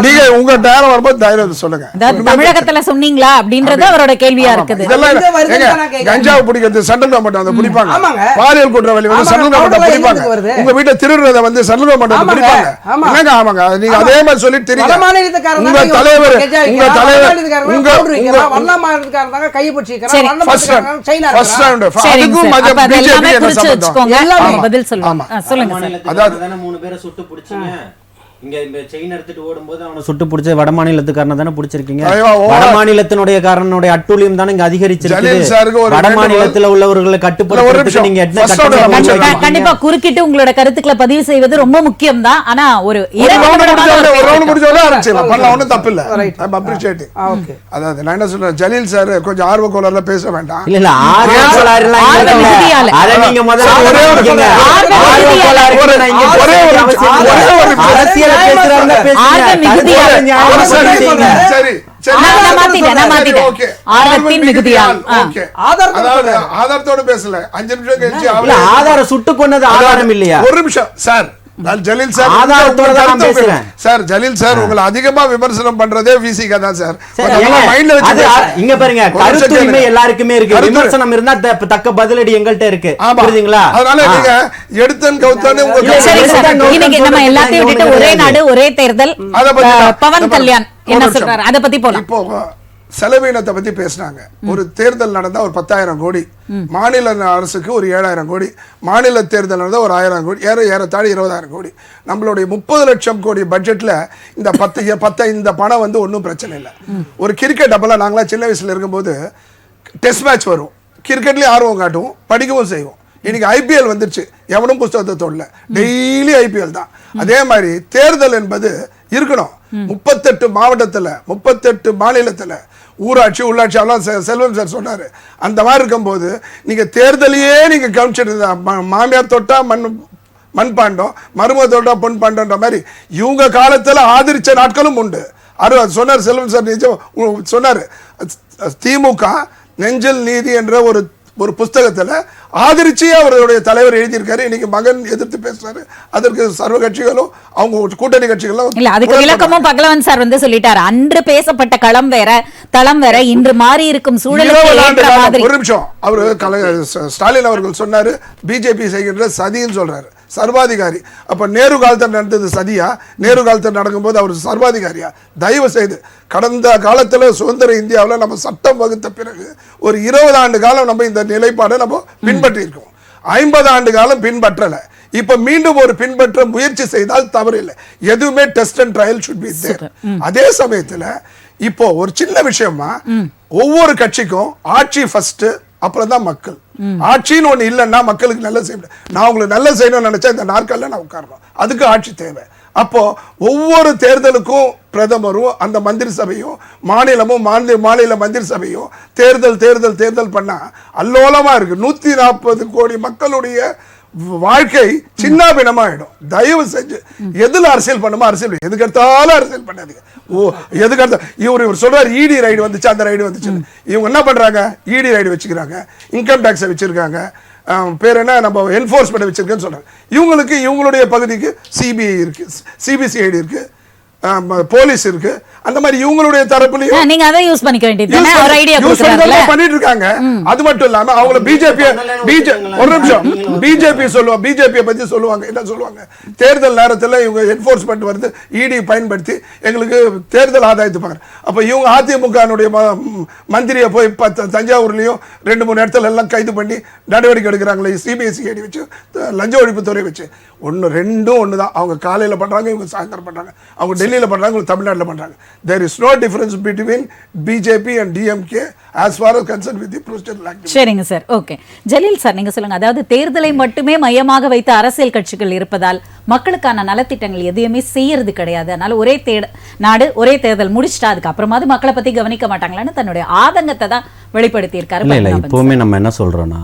நீங்க உங்க நேரம் வரும்போது தைரியம் சொல்லுங்க. தமிழகத்துல சொன்னீங்களா அப்படின்றது அவரோட கேள்வியா இருக்குது. கஞ்சாவை பிடிக்கிறது சென்ட்ரல் கவர்மெண்ட் வந்து பிடிப்பாங்க, பாலியல் குற்றவாளி வந்து சென்ட்ரல் கவர்மெண்ட் பிடிப்பாங்க, உங்க வீட்டை திருடுறத வந்து சென்ட்ரல் கவர்மெண்ட் பிடிப்பாங்க. என்னங்க ஆமாங்க, நீங்க அதே மாதிரி சொல்லிட்டு தெரியுங்க. உங்க தலைவர் இங்க இந்த செயின் எடுத்துட்டு ஓடும்போது அவனை சுட்டு பிடிச்ச வட மாநிலத்துக்காரன தானே பிடிச்சிருக்கீங்க. வட மாநிலத்தினுடைய காரணனுடைய அட்டூழியம் தானே இங்க அதிகரிச்சிருக்கு. வட மாநிலத்துல உள்ளவர்களை கட்டுப்படுத்துறதுக்கு நீங்க கண்டிப்பா குறுக்கிட்டு உங்களோட கருத்துக்களை பதிவு செய்வது ரொம்ப முக்கியம் தான். ஆனா ஒரு தப்பு இல்ல. அதாவது நான் என்ன சொல்றேன், ஜலீல் சார் கொஞ்சம் ஆர்வ கோளாறுல பேச வேண்டாம். இல்ல ஆர்வ கோளாறுலாம் இல்ல, அத நீங்க முதல்ல அரசியல் ஆதாரத்தோட பேசல. 5 நிமிஷம் கழிச்சு ஆதாரம் சுட்டு கொண்டது ஆதாரம் இல்லையா? ஒரு நிமிஷம் sir, Jaleel sir sir Jaleel sir உங்களை அதிகமா விமர்சனம் பண்றதே விசிகா தான் சார். இங்க பாருங்க, கருத்துரிமை எல்லாருக்குமே இருக்கு, விமர்சனம் இருந்தா தக்க பதிலடி எங்கள்கிட்ட இருக்கு. புரியுதுங்களா? அதனால நீங்க எடுத்தன் கவுத்தன் நம்ம எல்லாத்தையும் விட்டுட்டு ஒரே நாடு ஒரே தேர்தல் பவன் கல்யாண் என்ன சொல்றாரு அத பத்தி போலாம். இப்போ செலவினத்தை பத்தி பேசினாங்க. ஒரு தேர்தல் நடந்தா ஒரு 10,000 கோடி, மாநில அரசுக்கு ஒரு 7,000 கோடி, மாநில தேர்தல் நடந்தா ஒரு 1,000 கோடி, ஏறத்தாழ 20,000 கோடி. நம்மளுடைய 30 லட்சம் கோடி பட்ஜெட்ல இந்த 10 இந்த பணம் வந்து ஒன்றும் பிரச்சனை இல்லை. ஒரு கிரிக்கெட் அப்பெல்லாம் நாங்களாம் சின்ன வயசுல இருக்கும்போது டெஸ்ட் மேட்ச் வரும், கிரிக்கெட்லயும் ஆர்வம் காட்டுவோம், படிக்கவும் செய்வோம். இன்னைக்கு ஐபிஎல் வந்துருச்சு, எவனும் புஸ்தகத்தை தொடல, டெய்லி ஐபிஎல் தான். அதே மாதிரி தேர்தல் என்பது இருக்கணும். 38 மாவட்டத்துல 38 மாநிலத்துல ஊராட்சி உள்ளாட்சி எல்லாம் செல்வம் சார் சொன்னாரு. அந்த மாதிரி இருக்கும்போது நீங்க தேர்தலையே நீங்க கவனிச்சிட்டு மாமியார் தொட்டா மண் பாண்டம், மருமக தொட்டா பொன் பாண்டன்ற மாதிரி இவங்க காலத்துல ஆதரிச்ச நாட்களும் உண்டு. சொன்னார் செல்வம் சார், நிஜம் சொன்னாரு. திமுக நெஞ்சில் நீதி என்ற ஒரு புஸ்தகத்துல ஆதரிச்சு அவருடைய தலைவர் எழுதியிருக்காரு. இன்னைக்கு மகன் எதிர்த்து பேசுறாரு. அதற்கு சர்வ கட்சிகளும் அவங்க கூட்டணி கட்சிகளும் இல்ல, அதுக்கு விளக்கமும் பகலவன் சார் வந்து சொல்லிட்டாரு. அன்று பேசப்பட்ட களம் வேற தளம் வேற, இன்று மாறி இருக்கும் சூழலுக்கு. ஒரு நிமிஷம், அவரு ஸ்டாலின் அவர்கள் சொன்னாரு பிஜேபி செய்கின்ற சதின்னு சொல்றாரு, சர்வாதிகாரி. அப்ப நேரு காலத்தில் நடந்தது சதியா? நேரு காலத்தில் நடக்கும்போது அவர் சர்வாதிகாரியா? தயவு செய்து கடந்த காலத்துல சுதந்திர இந்தியாவில் நம்ம சட்டம் வகுத்த பிறகு ஒரு 20 ஆண்டு காலம் நம்ம இந்த நிலைப்பாடை நம்ம பின்பற்றி இருக்கோம். 50 ஆண்டு காலம் பின்பற்றல. இப்ப மீண்டும் ஒரு பின்பற்ற முயற்சி செய்தால் தவறு இல்லை. எதுவுமே test and trial should be there. அதே சமயத்துல இப்போ ஒரு சின்ன விஷயமா ஒவ்வொரு கட்சிக்கும் ஆட்சி ஃபர்ஸ்ட், அப்புறம் தான் மக்கள். ஆட்சின்னு ஒண்ணு இல்லைன்னா மக்களுக்கு நல்லது செய்ய, நான் உங்களுக்கு நல்லது செய்யணும்னு நினைச்சா இந்த நாற்காலில் நான் உட்காரணும், அதுக்கு ஆட்சி தேவை. அப்போ ஒவ்வொரு தேர்தலுக்கும் பிரதமரும் அந்த மந்திரி சபையும் மாநிலமும் மாநில மந்திரி சபையும் தேர்தல் பண்ணா அல்லோலமா இருக்கு. 140 கோடி மக்களுடைய வாழ்க்கை சின்ன பின்னமாயிடும். தயவு செஞ்சு எதுல அரசியல் பண்ணுமோ அரசியல், எதுக்கு எடுத்தாலும் அரசியல் பண்ணாதீங்க. எதுக்கு எடுத்தா இவர் சொல்றாரு இடி ரைடு வந்துச்சு, அந்த ரைடு வந்துச்சு. இவங்க என்ன பண்றாங்க, இடி ரைடு வச்சுக்கிறாங்க, இன்கம் டாக்ஸ் வச்சிருக்காங்க, பேர் என்ன நம்ம என்ஃபோர்ஸ்மெண்ட் வச்சிருக்கேன்னு சொல்றாங்க. இவங்களுக்கு இவங்களுடைய பகுதிக்கு சிபிஐ இருக்கு, சிபிசிஐடி இருக்கு, போலீஸ் இருக்கு. அந்த மாதிரி இவங்களுடைய தரப்புலயும் நீங்க அதை யூஸ் பண்ணிக்க வேண்டியது ஒரு ஐடியா பண்ணிட்டு இருக்காங்க. அது மட்டும் இல்லாம அவங்க ஒரு நிமிஷம் பிஜேபி பத்தி சொல்லுவாங்க. என்ன சொல்லுவாங்க, தேர்தல் நேரத்தில் இவங்க என்ஃபோர்ஸ்மெண்ட் வந்து இடி பயன்படுத்தி எங்களுக்கு தேர்தல் ஆதாயத்து பாக்குறாங்க. அப்ப இவங்க அதிமுக மந்திரியை போய் தஞ்சாவூர்லயும் 2-3 இடத்துல எல்லாம் கைது பண்ணி நடவடிக்கை எடுக்கிறாங்களே, சிபிஎஸ்இடி வச்சு, லஞ்ச ஒழிப்புத்துறை வச்சு. ரெண்டும் ஒண்ணுதான். அவங்க காலையில பண்றாங்க, இவங்க சாயந்தரம் பண்றாங்க. அவங்க டெல்லியில பண்றாங்க, தமிழ்நாட்டில் பண்றாங்க. There is no difference between BJP and DMK as far as concerned with the procedural activity. சரிங்க சார், ஓகே. ஜலீல் சார், நீங்க சொல்லுங்க. அதாவது தேர்தலை மட்டுமே மையமாக வைத்த அரசியல் கட்சிகள் இருப்பதால் மக்களுக்கான நலத்திட்டங்கள் எதையுமே செய்யறது கிடையாது. அதனால ஒரே நாடு ஒரே தேர்தல் முடிச்சிட்டா அதுக்கு அப்புறமாவது மக்களை பத்தி கவனிக்க மாட்டாங்களான்னு தன்னுடைய ஆதங்கத்தை தான் வெளிப்படுத்தி இருக்காரு. இப்பவுமே நம்ம என்ன சொல்றோம்னா,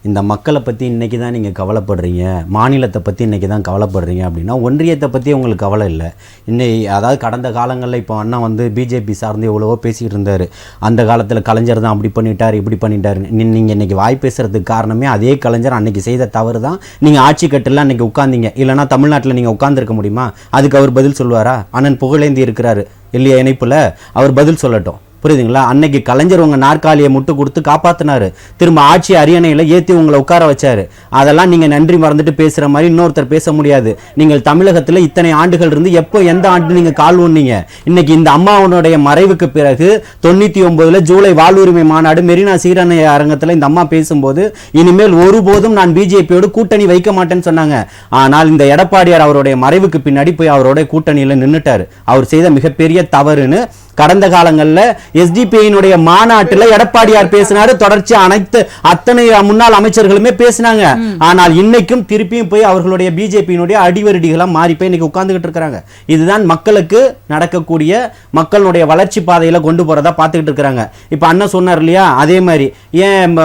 இந்த மக்களை பற்றி இன்றைக்கி தான் நீங்கள் கவலைப்படுறீங்க, மாநிலத்தை பற்றி இன்றைக்கி தான் கவலைப்படுறீங்க அப்படின்னா ஒன்றியத்தை பற்றி உங்களுக்கு கவலை இல்லை. அதாவது கடந்த காலங்களில் இப்போ அண்ணா வந்து பிஜேபி சார்ந்து எவ்வளவோ பேசிக்கிட்டு இருந்தார். அந்த காலத்தில் கலைஞர் தான் அப்படி பண்ணிட்டார் இப்படி பண்ணிட்டார். நீங்கள் இன்றைக்கி வாய் பேசுகிறதுக்கு காரணமே அதே கலைஞர் அன்றைக்கி செய்த தவறு தான். நீங்கள் ஆட்சி கட்டில் அன்றைக்கி உட்காந்தீங்க. இல்லைனா தமிழ்நாட்டில் நீங்கள் உட்காந்துருக்க முடியுமா? அதுக்கு அவர் பதில் சொல்லுவாரா? அண்ணன் புகழேந்தி இருக்கிறாரு இல்லையா இணைப்பில், அவர் பதில் சொல்லட்டும். புரியுதுங்களா? அன்னைக்கு கலைஞர் உங்க நாற்காலியை முட்டு கொடுத்து காப்பாத்தினாரு. திரும்ப ஆட்சி அரியணையில ஏத்தி உங்களை உட்கார வச்சாரு. அதெல்லாம் நீங்க நன்றி மறந்துட்டு பேசுற மாதிரி இன்னொருத்தர் பேச முடியாது. நீங்கள் தமிழகத்துல இத்தனை ஆண்டுகள் இருந்து எப்போ எந்த ஆண்டு நீங்க கால் ஊன்னீங்க? இன்னைக்கு இந்த அம்மாவுடைய மறைவுக்கு பிறகு 99 ஜூலை வாழ்வுரிமை மாநாடு மெரினா சீரணை அரங்கத்துல இந்த அம்மா பேசும்போது இனிமேல் ஒருபோதும் நான் பிஜேபியோடு கூட்டணி வைக்க மாட்டேன்னு சொன்னாங்க. ஆனால் இந்த எடப்பாடியார் அவருடைய மறைவுக்கு பின்னாடி போய் அவரோட கூட்டணியில நின்னுட்டாரு. அவர் செய்த மிகப்பெரிய தவறுன்னு கடந்த காலங்களில் எஸ்டிபிஐனுடைய மாநாட்டில் எடப்பாடியார் பேசினாரு. தொடர்ச்சி அத்தனை முன்னாள் அமைச்சர்களுமே பேசினாங்க. ஆனால் இன்னைக்கும் திருப்பியும் போய் அவர்களுடைய பிஜேபியினுடைய அடிவருடிகளா மாறி போய் இன்னைக்கு உட்கார்ந்துகிட்டு இருக்காங்க. இதுதான் மக்களுக்கு நடக்கக்கூடிய மக்களுடைய வளர்ச்சி பாதையில கொண்டு போறதா பார்த்துக்கிட்டு இருக்காங்க. இப்ப அண்ணன் சொன்னார் இல்லையா, அதே மாதிரி ஏன்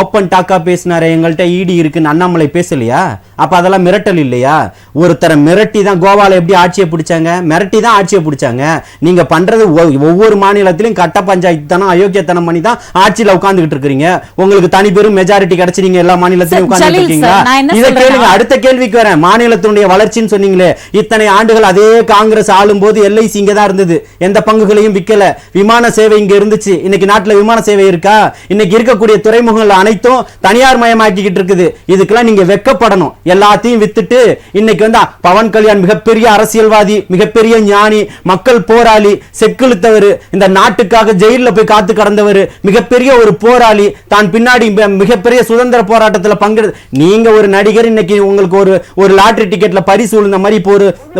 ஓப்பன் டாக்கா பேசினாரு, எங்கள்கிட்ட இடி இருக்குன்னு அண்ணாமலை பேசலையா? அப்ப அதெல்லாம் மிரட்டல் இல்லையா? ஒருத்தரை மிரட்டி தான் கோவால எப்படி ஆட்சியை பிடிச்சாங்க? மிரட்டி தான் ஆட்சியை பிடிச்சாங்க. நீங்க பண்றது ஒவ்வொரு மாநிலத்திலும் கட்ட பஞ்சாயத்து தானம் அயோக்கியத்தனம் பண்ணி தான் ஆட்சியில உட்கார்ந்துகிட்டு இருக்கீங்க. உங்களுக்கு தனி பெரும் மெஜாரிட்டி கிடைச்சு நீங்க எல்லா மாநிலத்திலும் உட்கார்ந்துட்டு இருக்கீங்க. இதை கேளுங்க. அடுத்த கேள்விக்கு வரேன். மாநிலத்தினுடைய வளர்ச்சின்னு சொன்னீங்களே, இத்தனை ஆண்டுகள் அதே காங்கிரஸ் ஆளும் போது எல்ஐசி இங்க தான் இருந்தது, எந்த பங்குகளையும் விற்கல. விமான சேவை இங்க இருந்துச்சு. இன்னைக்கு நாட்டுல விமான சேவை இருக்கா? இன்னைக்கு இருக்கக்கூடிய துறைமுகங்கள் அனைத்தும் தனியார் மயமாக்கிக்கிட்டு இருக்குது. இதுக்கெல்லாம் நீங்க வெக்கப்படணும். எல்லாத்தையும் வித்துட்டு இன்னைக்கு வந்து பவன் கல்யாண் மிகப்பெரிய அரசியல்வாதி, மிகப்பெரிய ஞானி, மக்கள் போராளி, செக்குழுத்தவர், இந்த நாட்டுக்காக ஜெயில போய் காத்து கடந்தவர், மிகப்பெரிய ஒரு போராளி, தான் பின்னாடி மிகப்பெரிய சுதந்திர போராட்டத்தில் பங்கெடு. நீங்க ஒரு நடிகர், இன்னைக்கு உங்களுக்கு ஒரு லாட்டரி டிக்கெட்ல பரிசு விழுந்த மாதிரி இப்போ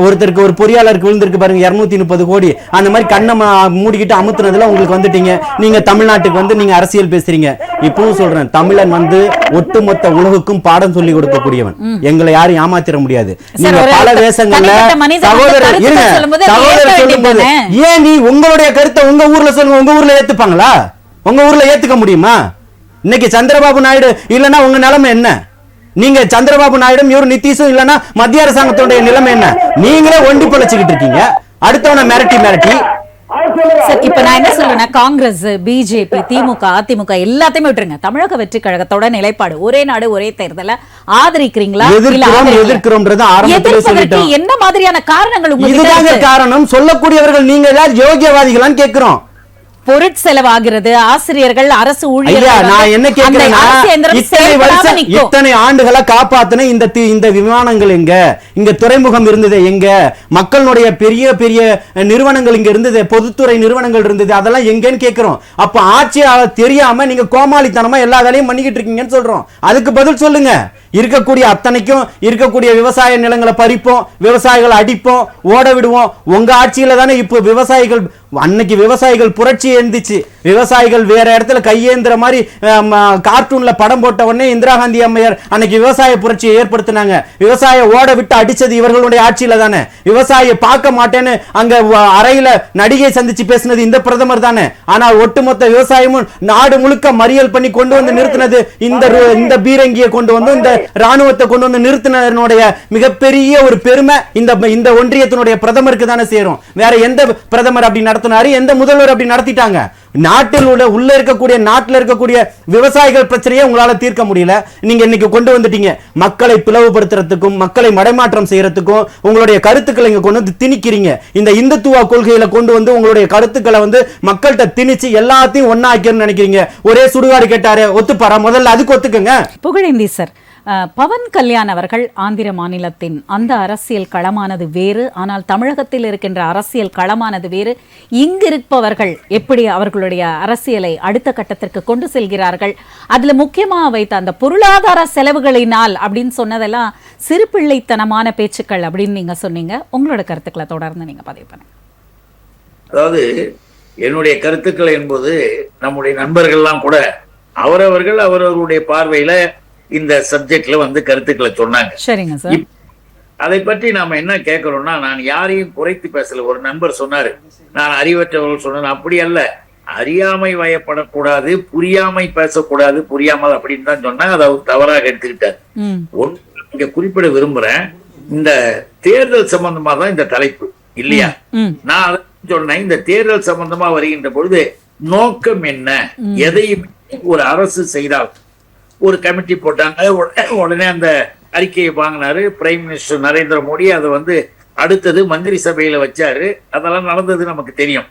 ஒருத்தருக்கு ஒரு பொறியாளருக்கு விழுந்திருக்கு பாருங்க 230 கோடி. அந்த மாதிரி கண்ணை மூடிக்கிட்டு அமுத்துனதுல உங்களுக்கு வந்துட்டீங்க. நீங்க தமிழ்நாட்டுக்கு வந்து நீங்க அரசியல் பேசுறீங்க. இப்பவும் சொல்றேன், தமிழன் வந்து ஒட்டுமொத்த உலகுக்கும் பாடம் சொல்லி கொடுக்கக்கூடியவன். எங்களை யாரும் ஏமாத்திர முடியாது. நீங்க பல வேஷங்கள்ல சகோதரர் சொல்லும்போது ஏன் நீ உங்களுடைய கருத்தை உங்க ஊர்ல சொல்லுங்க, உங்க ஊர்ல ஏத்துப்பாங்களா? உங்க ஊர்ல ஏத்துக்க முடியுமா? இன்னைக்கு சந்திரபாபு நாயுடு இல்லனா உங்க நிலைமை என்ன? நீங்க சந்திரபாபு நாயுடும் இவரு நிதிஷும் இல்லனா மத்திய அரசாங்கத்துடைய நிலைமை என்ன? நீங்களே ஒண்டி பழச்சிக்கிட்டு இருக்கீங்க. அடுத்தவன மிரட்டி இப்ப நான் என்ன சொல்றேன்னா, காங்கிரஸ், பிஜேபி, திமுக, அதிமுக எல்லாத்தையுமே விட்டுருங்க. தமிழக வெற்றி கழகத்தோட நிலைப்பாடு ஒரே நாடு ஒரே தேர்தலை ஆதரிக்கிறீங்களா? எதிர்க்கிறோம்ன்றது ஆரம்பத்திலே சொல்லிட்டோம். என்ன மாதிரியான காரணங்கள் உங்களுக்கு? இதுதாங்க காரணம். சொல்லக்கூடியவர்கள் நீங்க எல்லாரும் யோகியவாதிகளான்னு கேட்கிறோம். பொருட்செலவாகிறது, ஆசிரியர்கள், அரசு ஊழியர்கள். நான் என்ன கேட்கிறேன்னா, இத்தனை ஆண்டுகளை காப்பாத்தின இந்த விமானங்கள் எங்க? இங்க துறைமுகம் இருந்தது எங்க? மக்களுடைய பெரிய பெரிய நிறுவனங்கள் இங்க இருந்தது, பொதுத்துறை நிறுவனங்கள் இருந்தது, அதெல்லாம் எங்கன்னு கேட்கிறோம். அப்ப ஆட்சியாளர் தெரியாம நீங்க கோமாளித்தனமா எல்லா வேலையும் பண்ணிக்கிட்டு இருக்கீங்கன்னு சொல்றோம். அதுக்கு பதில் சொல்லுங்க. இருக்கக்கூடிய அத்தனைக்கும் இருக்கக்கூடிய விவசாய நிலங்களை பறிப்போம், விவசாயிகளை அடிப்போம், ஓட விடுவோம். உங்க ஆட்சியில தானே இப்போ விவசாயிகள், அன்னைக்கு விவசாயிகள் புரட்சி எழுந்துச்சு. விவசாயிகள் வேற இடத்துல கையேந்திர மாதிரி கார்ட்டூன்ல படம் போட்ட உடனே இந்திரா காந்தி அம்மையார் அன்னைக்கு விவசாய புரட்சியை ஏற்படுத்தினாங்க. விவசாய ஓட விட்டு அடிச்சது இவர்களுடைய ஆட்சியில தானே. விவசாயியை பார்க்க மாட்டேன்னு அங்க அறையில நடிகை சந்திச்சு பேசினது இந்த பிரதமர் தானே. ஆனால் ஒட்டுமொத்த விவசாயமும் நாடு முழுக்க மறியல் பண்ணி கொண்டு வந்து நிறுத்தினது இந்த பீரங்கியை கொண்டு வந்து, இந்த ராணுவத்தை கொண்டு வந்து நிறுத்தினுடைய மிகப்பெரிய ஒரு பெருமை இந்த ஒன்றியத்தினுடைய பிரதமருக்கு தானே சேரும். வேற எந்த பிரதமர் அப்படி நடத்தினாரு? எந்த முதல்வர் அப்படி நடத்திட்டாங்க? நாட்டில் உள்ள இருக்கக்கூடிய நாட்டில் இருக்கக்கூடிய விவசாயிகள் பிரச்சனையை உங்களால தீர்க்க முடியல. நீங்க இன்னைக்கு கொண்டு வந்துட்டீங்க. மக்களை பிளவுபடுத்துறதுக்கும் மக்களை மடைமாற்றம் செய்யறதுக்கும் உங்களுடைய கருத்துக்களை இங்க கொண்டு வந்து திணிக்கிறீங்க. இந்த இந்துத்துவ கொள்கையில கொண்டு வந்து உங்களுடைய கருத்துக்களை வந்து மக்கள்கிட்ட திணிச்சு எல்லாத்தையும் ஒன்னாக்கணும்னு நினைக்கிறீங்க. ஒரே சுடுகாடு கேட்டாரு, ஒத்துப்பாரா? முதல்ல அதுக்கு ஒத்துக்குங்க. புகழேந்தி சார், பவன் கல்யாண் அவர்கள் ஆந்திர மாநிலத்தின் அந்த அரசியல் களமானது வேறு, ஆனால் தமிழகத்தில் இருக்கின்ற அரசியல் களமானது வேறு. இங்கிருப்பவர்கள் எப்படி அவர்களுடைய அரசியலை அடுத்த கட்டத்திற்கு கொண்டு செல்கிறார்கள், அதுல முக்கியமாக வைத்த அந்த பொருளாதார செலவுகளினால் அப்படின்னு சொன்னதெல்லாம் சிறுபிள்ளைத்தனமான பேச்சுக்கள் அப்படின்னு நீங்க சொன்னீங்க. உங்களோட கருத்துக்களை தொடர்ந்து நீங்க பதிவு பண்ணுங்க. அதாவது என்னுடைய கருத்துக்கள் என்பது நம்முடைய நண்பர்கள்லாம் கூட அவரவர்கள் அவரவர்களுடைய பார்வையில இந்த சப்ஜெக்ட்ல வந்து கருத்துக்களை சொன்னாங்க. சரிங்க சார். அதை பற்றி நாம என்ன கேட்கிறோம்னா, நான் யாரையும் குறைத்து பேசல. ஒரு நண்பர் சொன்னாரு நான் அறிவற்றவர்கள் சொன்னேன். அப்படி அல்ல. அறியாமை வயப்படக்கூடாது, புரியாமை பேசக்கூடாது, புரியாமல் அப்படின்னு தான் சொன்னா அதை அவர் தவறாக எடுத்துக்கிட்டார். ஒன்று இங்க குறிப்பிட விரும்புறேன், இந்த தேர்தல் சம்பந்தமா தான் இந்த தலைப்பு இல்லையா? நான் அதை சொன்னேன், இந்த தேர்தல் சம்பந்தமா வருகின்ற பொழுது நோக்கம் என்ன, எதையும் ஒரு அரசு செய்தால் ஒரு கமிட்டி போட்டாங்க, உடனே அந்த அறிக்கையை வாங்கினாரு பிரைம் மினிஸ்டர் நரேந்திர மோடி. அதை அடுத்தது மந்திரி சபையில வச்சாரு. அதெல்லாம் நடந்தது நமக்கு தெரியும்.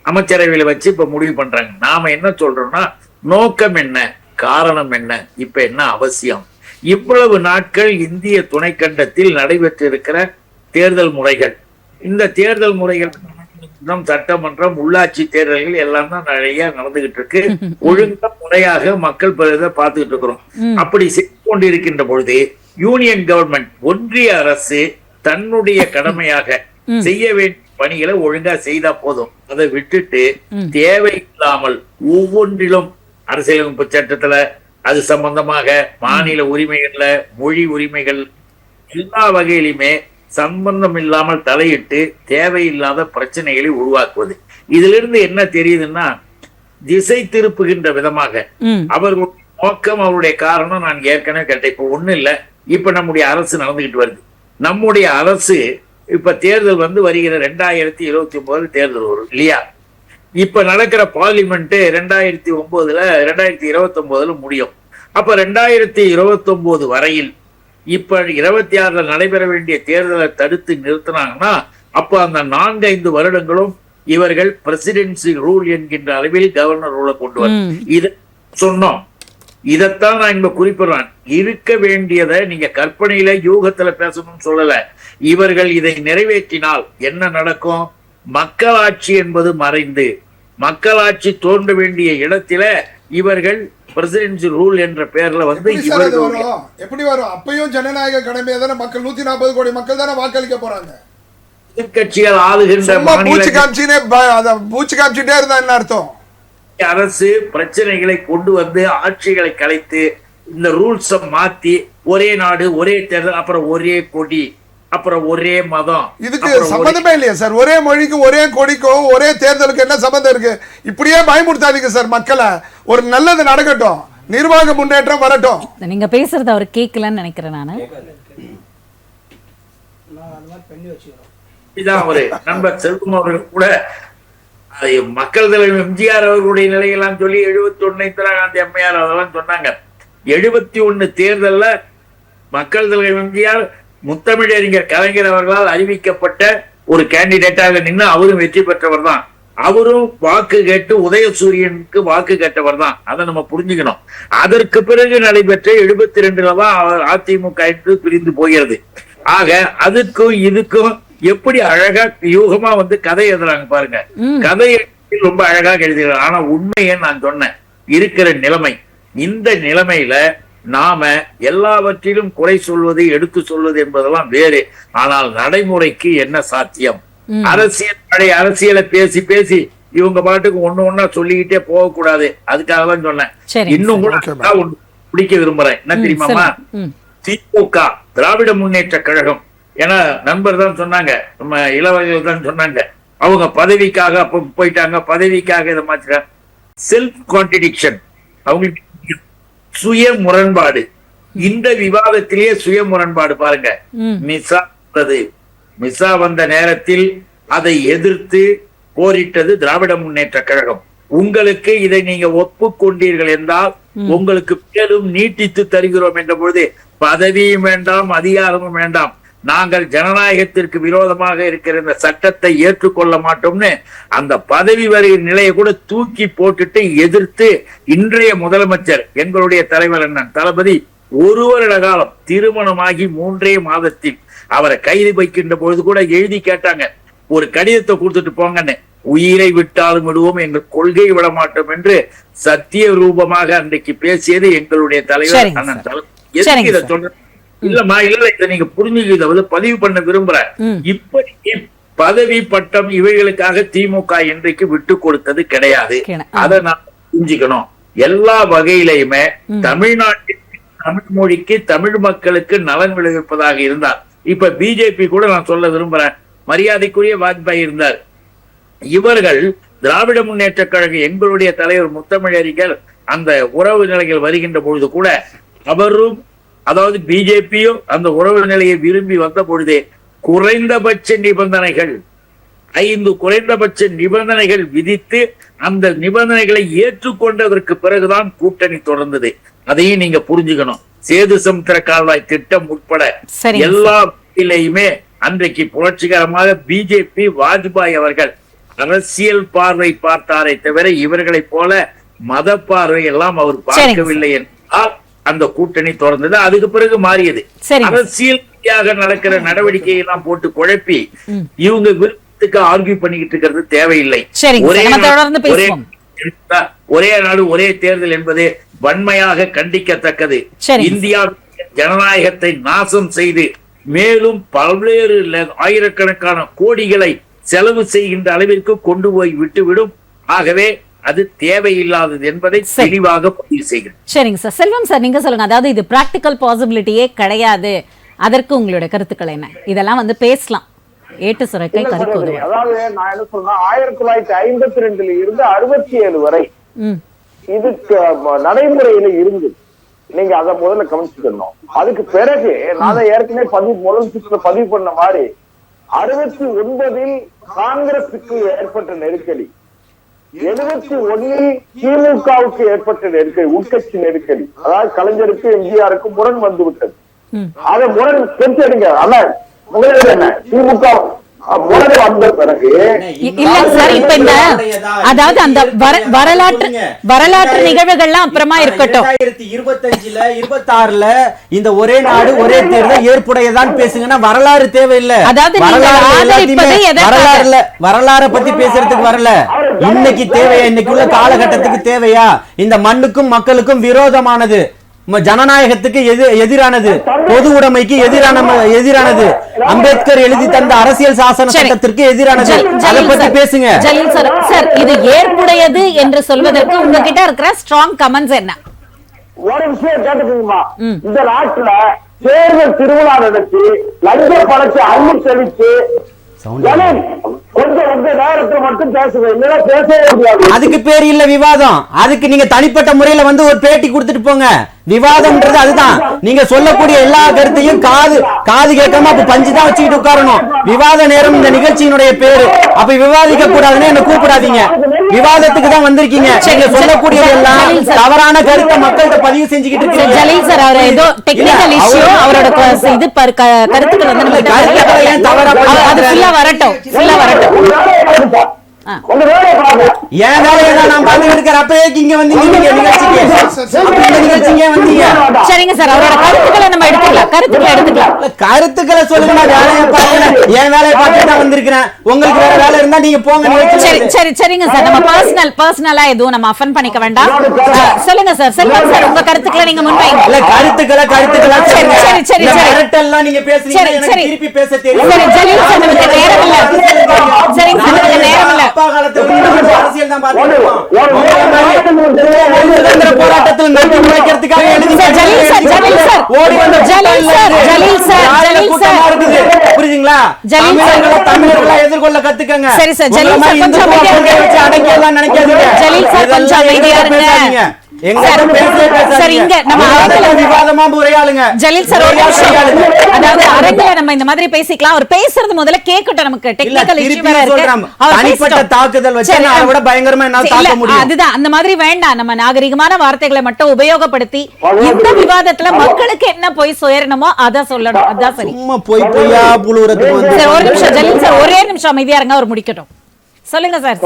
அமைச்சரவையில வச்சு இப்ப முடிவு பண்றாங்க. நாம என்ன சொல்றோம்னா, நோக்கம் என்ன, காரணம் என்ன, இப்ப என்ன அவசியம். இவ்வளவு நாட்கள் இந்திய துணைக்கண்டத்தில் நடைபெற்றிருக்கிற தேர்தல் முறைகள், இந்த தேர்தல் முறைகள் சட்டமன்றம், உள்ளாட்சி தேர்தல்கள் எல்லாம் தான் நிறைய நடந்துகிட்டு இருக்கு. ஒழுங்கா முறையாக மக்கள் பார்த்துக்கிட்டு இருக்கிறோம். அப்படி செய்து கொண்டிருக்கின்ற பொழுது யூனியன் கவர்மெண்ட், ஒன்றிய அரசு தன்னுடைய கடமையாக செய்ய வேண்டிய பணிகளை ஒழுங்கா செய்தா போதும். அதை விட்டுட்டு தேவையில்லாமல் ஒவ்வொன்றிலும் அரசியலமைப்பு சட்டத்துல அது சம்பந்தமாக மாநில உரிமைகள்ல, மொழி உரிமைகள், எல்லா வகையிலுமே சம்பந்தம் இல்லாமல் தலையிட்டு தேவையில்லாத பிரச்சனைகளை உருவாக்குவது. இதுல இருந்து என்ன தெரியுதுன்னா, திசை திருப்புகின்ற விதமாக அவர்களுடைய நோக்கம், அவருடைய காரணம் நான் ஏற்கனவே கேட்டேன். இப்ப ஒண்ணு இல்ல, இப்ப நம்முடைய அரசு நடந்துகிட்டு வருது. நம்முடைய அரசு இப்ப தேர்தல் வருகிற 2029 தேர்தல் வரும் இல்லையா? இப்ப நடக்கிற பார்லிமெண்ட் 2029 முடியும். அப்ப 2029 வரையில் இப்ப 26 நடைபெற வேண்டிய தேர்தலை தடுத்து நிறுத்தினாங்கன்னா, அப்ப அந்த 4-5 வருடங்களும் இவர்கள் பிரசிடென்சி ரூல் என்கின்ற அளவில் கவர்னர் ரூலை கொண்டு வர இதை சொன்னோம். இதைத்தான் நான் இங்க குறிப்பிடுறேன். இருக்க வேண்டியதை நீங்க கற்பனையில யூகத்துல பேசணும்னு சொல்லல. இவர்கள் இதை நிறைவேற்றினால் என்ன நடக்கும்? மக்களாட்சி என்பது மறைந்து மக்களாட்சி தோன்ற வேண்டிய இடத்தில இவர்கள் பிரசிடென்சி ரூல் என்ற பெயர்ல எப்படி வரும்? அப்பயும் ஜனநாயக கடமையா தானே மக்கள் 140 கோடி மக்கள் தானே வாக்களிக்க போறாங்க. எதிர்கட்சிகள் ஆளுகின்ற பூச்சி காமிச்சுட்டே இருந்தா என்ன அர்த்தம்? அரசு பிரச்சனைகளை கொண்டு ஆட்சிகளை கலைத்து இந்த ரூல்ஸ மாத்தி, ஒரே நாடு ஒரே தேர்தல், அப்புறம் ஒரே கொடி, அப்புறம் ஒரே மதம். இதுக்கு சம்பந்தமே இல்லையா சார்? ஒரே மொழிக்கு, ஒரே கொடிக்கும் ஒரே தேர்தலுக்கு என்ன சம்பந்தம் இருக்கு? இப்படியே பயமுறுத்தாதீங்க சார் மக்களை. ஒரு நல்லது நடக்கட்டும், நிர்வாக முன்னேற்றம் வரட்டும். நீங்க பேசுறது அவர் கேட்கலன்னு நினைக்கிறேன். நானு இதான் ஒரு நண்பர் செல்வம் அவர்கள் கூட மக்கள் தலைவர் எம்ஜிஆர் அவர்களுடைய நிலையெல்லாம் சொல்லி 71 இந்திரா காந்தி அம்மையார் அதெல்லாம் சொன்னாங்க. 71 தேர்தல்ல மக்கள் தலைவர் எம்ஜிஆர் முத்தமிழறிஞர் கலைஞர் அவர்களால் அறிவிக்கப்பட்ட ஒரு கேண்டிடேட்டாக நின்று அவரும் வெற்றி பெற்றவர் தான். அவரும் வாக்கு கேட்டு உதயசூரியனுக்கு வாக்கு கேட்டவர் தான். அதை நம்ம புரிஞ்சுக்கணும். அதற்கு பிறகு நடைபெற்ற 72 தான் அதிமுக பிரிந்து போகிறது. ஆக அதுக்கும் இதுக்கும் எப்படி அழகா யூகமா கதை எழுதுறாங்க பாருங்க. கதை ரொம்ப அழகாக எழுதுகிறார். ஆனா உண்மையை நான் சொன்னேன், இருக்கிற நிலைமை இந்த நிலைமையில நாம எல்லாவற்றிலும் குறை சொல்வது, எடுத்து சொல்வது என்பதெல்லாம் வேறு. ஆனால் நடைமுறைக்கு என்ன சாத்தியம்? அரசியலை பேசி பேசி இவங்க பாட்டுக்கு ஒண்ணா சொல்லிக்கிட்டே போகக்கூடாது. அதுக்காக தான் சொன்னேன். இன்னும் கூட பிடிக்க விரும்புறேன். என்ன தெரியுமாமா? திமுக, திராவிட முன்னேற்ற கழகம், ஏன்னா நண்பர் தான் சொன்னாங்க, நம்ம இளவரசர்கள் தான் சொன்னாங்க, அவங்க பதவிக்காக அப்ப போயிட்டாங்க, பதவிக்காக இதை மாத்திர செல்ஃப் கான்ட்ரடிக்ஷன், அவங்களுக்கு சுய முரண்பாடு. இந்த விவாதத்திலேயே சுய முரண்பாடு பாருங்க. மிசா வந்த நேரத்தில் அதை எதிர்த்து போரிட்டது திராவிட முன்னேற்ற கழகம். உங்களுக்கு இதை நீங்க ஒப்புக்கொண்டீர்கள் என்றால் உங்களுக்கு மேலும் நீட்டித்து தருகிறோம் என்ற பொழுது பதவியும் வேண்டாம், அதிகாரமும் வேண்டாம், நாங்கள் ஜனநாயகத்திற்கு விரோதமாக இருக்கிற இந்த சட்டத்தை ஏற்றுக்கொள்ள மாட்டோம்னு அந்த பதவி வருகிற நிலையை கூட தூக்கி போட்டுட்டு எதிர்த்து இன்றைய முதலமைச்சர் எங்களுடைய தலைவர் அண்ணன் தளபதி 1 வருட காலம் திருமணமாகி 3 மாதத்தில் அவரை கைது வைக்கின்ற பொழுது கூட எழுதி கேட்டாங்க, ஒரு கடிதத்தை கொடுத்துட்டு போங்கன்னு. உயிரை விட்டாலும் விடுவோம், எங்கள் கொள்கையை விட மாட்டோம் என்று சத்திய ரூபமாக அன்றைக்கு பேசியது எங்களுடைய தலைவர் அண்ணன் தளபதி. எதுக்கு இதை சொல்ற? இல்லம்மா, இல்ல, இதை நீங்க புரிஞ்சுக்கிறத பதிவு பண்ண விரும்புற. இப்படி பதவி பட்டம் இவைகளுக்காக திமுக இன்றைக்கு விட்டு கொடுத்தது கிடையாது. அதை நான் புரிஞ்சுக்கணும். எல்லா வகையிலையுமே தமிழ்நாட்டில் தமிழ் மொழிக்கு, தமிழ் மக்களுக்கு நலன் விளைவிப்பதாக இருந்தார். இப்ப பிஜேபி கூட நான் சொல்ல விரும்புறேன், மரியாதைக்குரிய வாஜ்பாய் இருந்தார். இவர்கள் திராவிட முன்னேற்ற கழகம் எங்களுடைய தலைவர் முத்தமிழறிஞர் அந்த உறவு நிலைகள் வருகின்ற பொழுது கூட அவரும், அதாவது பிஜேபியும் அந்த உறவு நிலையை விரும்பி வந்த பொழுதே குறைந்தபட்ச நிபந்தனைகள் 5 குறைந்தபட்ச நிபந்தனைகள் விதித்து அந்த நிபந்தனைகளை ஏற்றுக்கொண்டதற்கு பிறகுதான் கூட்டணி தொடர்ந்தது. அதையும் நீங்க புரிஞ்சுக்கணும். சேது சமுத்திர கால்வாய் திட்டம் உட்பட எல்லா வகையிலையுமே அன்றைக்கு புரட்சிகரமாக பிஜேபி வாஜ்பாய் அவர்கள் அரசியல் பார்வை பார்த்தாரை தவிர இவர்களை போல மத பார்வை எல்லாம் அவர் பார்க்கவில்லை என்றால் அந்த கூட்டணி தொடர்ந்தது. அதுக்கு பிறகு மாறியது. அரசியல் நடக்கிற நடவடிக்கையை எல்லாம் போட்டு குழப்பி இவங்க விருப்பத்துக்கு ஆர்கியூ பண்ணிக்கிட்டு இருக்கிறது தேவையில்லை. ஒரே நாடு ஒரே தேர்தல் என்பது வன்மையாக கண்டிக்கத்தக்கது. இந்தியா ஜனநாயகத்தை நாசம் செய்து மேலும் பல்வேறு ஆயிரக்கணக்கான கோடிகளை செலவு செய்கின்ற அளவிற்கு கொண்டு போய் விட்டுவிடும். ஆகவே அது தேவையில்லாதது என்பதை தெளிவாக பதிவு செய்கிறேன். சரிங்க சார். செல்வம் சார், நீங்க சொல்லுங்க. அதாவது இது பிராக்டிக்கல் பாசிபிலிட்டியே கிடையாது, அதற்கு உங்களுடைய கருத்துக்கள் என்ன? இதெல்லாம் வந்து பேசலாம், ஏட்டு சுரைக்கை கருக்கு. அதாவது நான் என்ன சொல்றேன், 1952 இருந்து 67 வரை இதுக்கு நடைமுறையில இருந்து நீங்க அதை முதல்ல கவனிச்சுக்கணும். அதுக்கு பிறகு நான் ஏற்கனவே பதிவு பண்ண மாதிரி 69 காங்கிரசுக்கு ஏற்பட்ட நெருக்கடி, 71 திமுகவுக்கு ஏற்பட்ட நெருக்கடி, உட்கட்சி நெருக்கடி. அதாவது கலைஞருக்கு எம்ஜிஆருக்கு முரண் வந்து விட்டது. அதை முரண் எடுங்க. ஆனா முதல்ல என்ன திமுக முரண் வந்த பிறகு இல்ல சார், இப்ப இந்த அதாவது அந்த வரலாற்று நிகழ்வுகள்லாம் அப்புறமா இருக்கட்டும். 2025ல 26ல இந்த ஒரே நாடு ஒரே தேர்தல் ஏற்புடையதான் பேசுங்கன்னா வரலாறு தேவையில்லை. அதாவது வரலாறு பத்தி பேசுறதுக்கு வரல. இன்னைக்கு தேவையா? இன்னைக்கு உள்ள காலகட்டத்துக்கு தேவையா? இந்த மண்ணுக்கும் மக்களுக்கும் விரோதமானது, ஜனநாயகத்துக்கு எதிரானது, பொது உடைமைக்கு எதிரானது, அம்பேத்கர் எழுதி தந்த அரசியல் சாசன சட்டத்திற்கு எதிரானது. அதை பத்தி பேசுங்க. ஜலீல் சார், இது ஏற்புடையது என்று சொல்வதற்கு உங்ககிட்ட இருக்கிற ஸ்ட்ராங் கமெண்ட்ஸ் என்ன? ஒரு விஷயம் கேட்டுக்கீங்கம்மா, இந்த நாட்டுல தேர்தல் திருவிழா நடத்தி லஞ்ச பணத்தை அள்ளி தெளிச்சு அதுக்கு பேர் இல்ல விவாதம். அதுக்கு நீங்க தனிப்பட்ட முறையில வந்து ஒரு பேட்டி கொடுத்துட்டு போங்க. விவாதம்ன்றது அதுதான். நீங்க சொல்லக்கூடிய எல்லா கருத்தையும் காது கேட்காம அப்ப பஞ்சு தான் வச்சுக்கிட்டு உட்காரணும். விவாத நேரம் இந்த நிகழ்ச்சியினுடைய பேரு. அப்ப விவாதிக்க கூடாதுன்னு என்ன கூப்பிடாதீங்க. விவாதத்துக்கு தான் வந்திருக்கீங்க. நீங்க சொல்லக்கூடிய எல்லாம் தவறான கருத்தை மக்கள்கிட்ட பதிவு செஞ்சுக்கிட்டு இருக்கீங்க. ஜலீல் சார், அவர் ஏதோ டெக்னிக்கல் இஷ்யூ, அவரோட இது கருத்துக்கள் வந்து அது ஃபுல்லா வரட்டும். ஏன் வேலையை நான் பார்த்து இருக்கிற அப்பயே இங்க வந்தீங்க நிகழ்ச்சிக்கு வந்தீங்க. சரிங்க சார், அவரோட கருத்துக்களை நம்ம எடுத்துக்கலாம். கருத்துக்களை சொல்லுங்க. வேலையை பார்க்கல, என் வேலையை பார்த்து தான் வந்திருக்கிறேன். உங்களுக்கு வேற வேலை இருந்தா நீங்க போங்க. சரிங்க சார், நம்ம பர்சனலா எதுவும் நம்ம அஃபன் பண்ணிக்க வேண்டாம். சொல்லுங்க சார். செல்வம் சார், உங்க கருத்துக்களை நீங்க முன்வைங்க. இல்ல கருத்துக்களை சரி கரெக்ட்டெல்லாம் நீங்க பேசுறீங்க. எனக்கு திருப்பி பேச தெரியும். சரி ஜலீல் சார், நமக்கு நேரம் இல்ல. சரிங்க சார், நமக்கு நேரம் இல்ல. அப்பா காலத்துல அரசியல் தான் பாத்துறோம். போராட்டத்தில் நன்றி உரைக்கிறதுக்காக புரியுதுங்களா? தமிழர்களை எதிர்கொள்ள கத்துக்கங்க. சரி சார், ஜலீல் சார் கொஞ்சம் அடக்கியெல்லாம் நினைக்காதீங்க. ஜலீல் சார் கொஞ்சம் அமைதியா இருங்க. நம்ம இந்த மாதிரி பேசிக்கலாம். அவர் பேசுறது முதல்ல கேட்கட்டும். நமக்கு டெக்னிக்கல் இஷ்யூ வேற இருக்கு. தாக்குதல் வச்சு அதை விட பயங்கரமா என்னால தாக்க முடியும். அதுதான், அந்த மாதிரி வேண்டாம். நம்ம நாகரிகமான வார்த்தைகளை மட்டும் உபயோகப்படுத்தி இந்த விவாதத்துல மக்களுக்கு என்ன போய் சேரணுமோ அதை சொல்லணும். அதான் சரி. சும்மா பொய்யா புழுவுறதுக்கு வந்து ஒரு நிமிஷம் ஜலீல் சார், ஒரே நிமிஷம் அமைதியா இருங்க, அவர் முடிக்கட்டும். சொல்லுங்க சார்.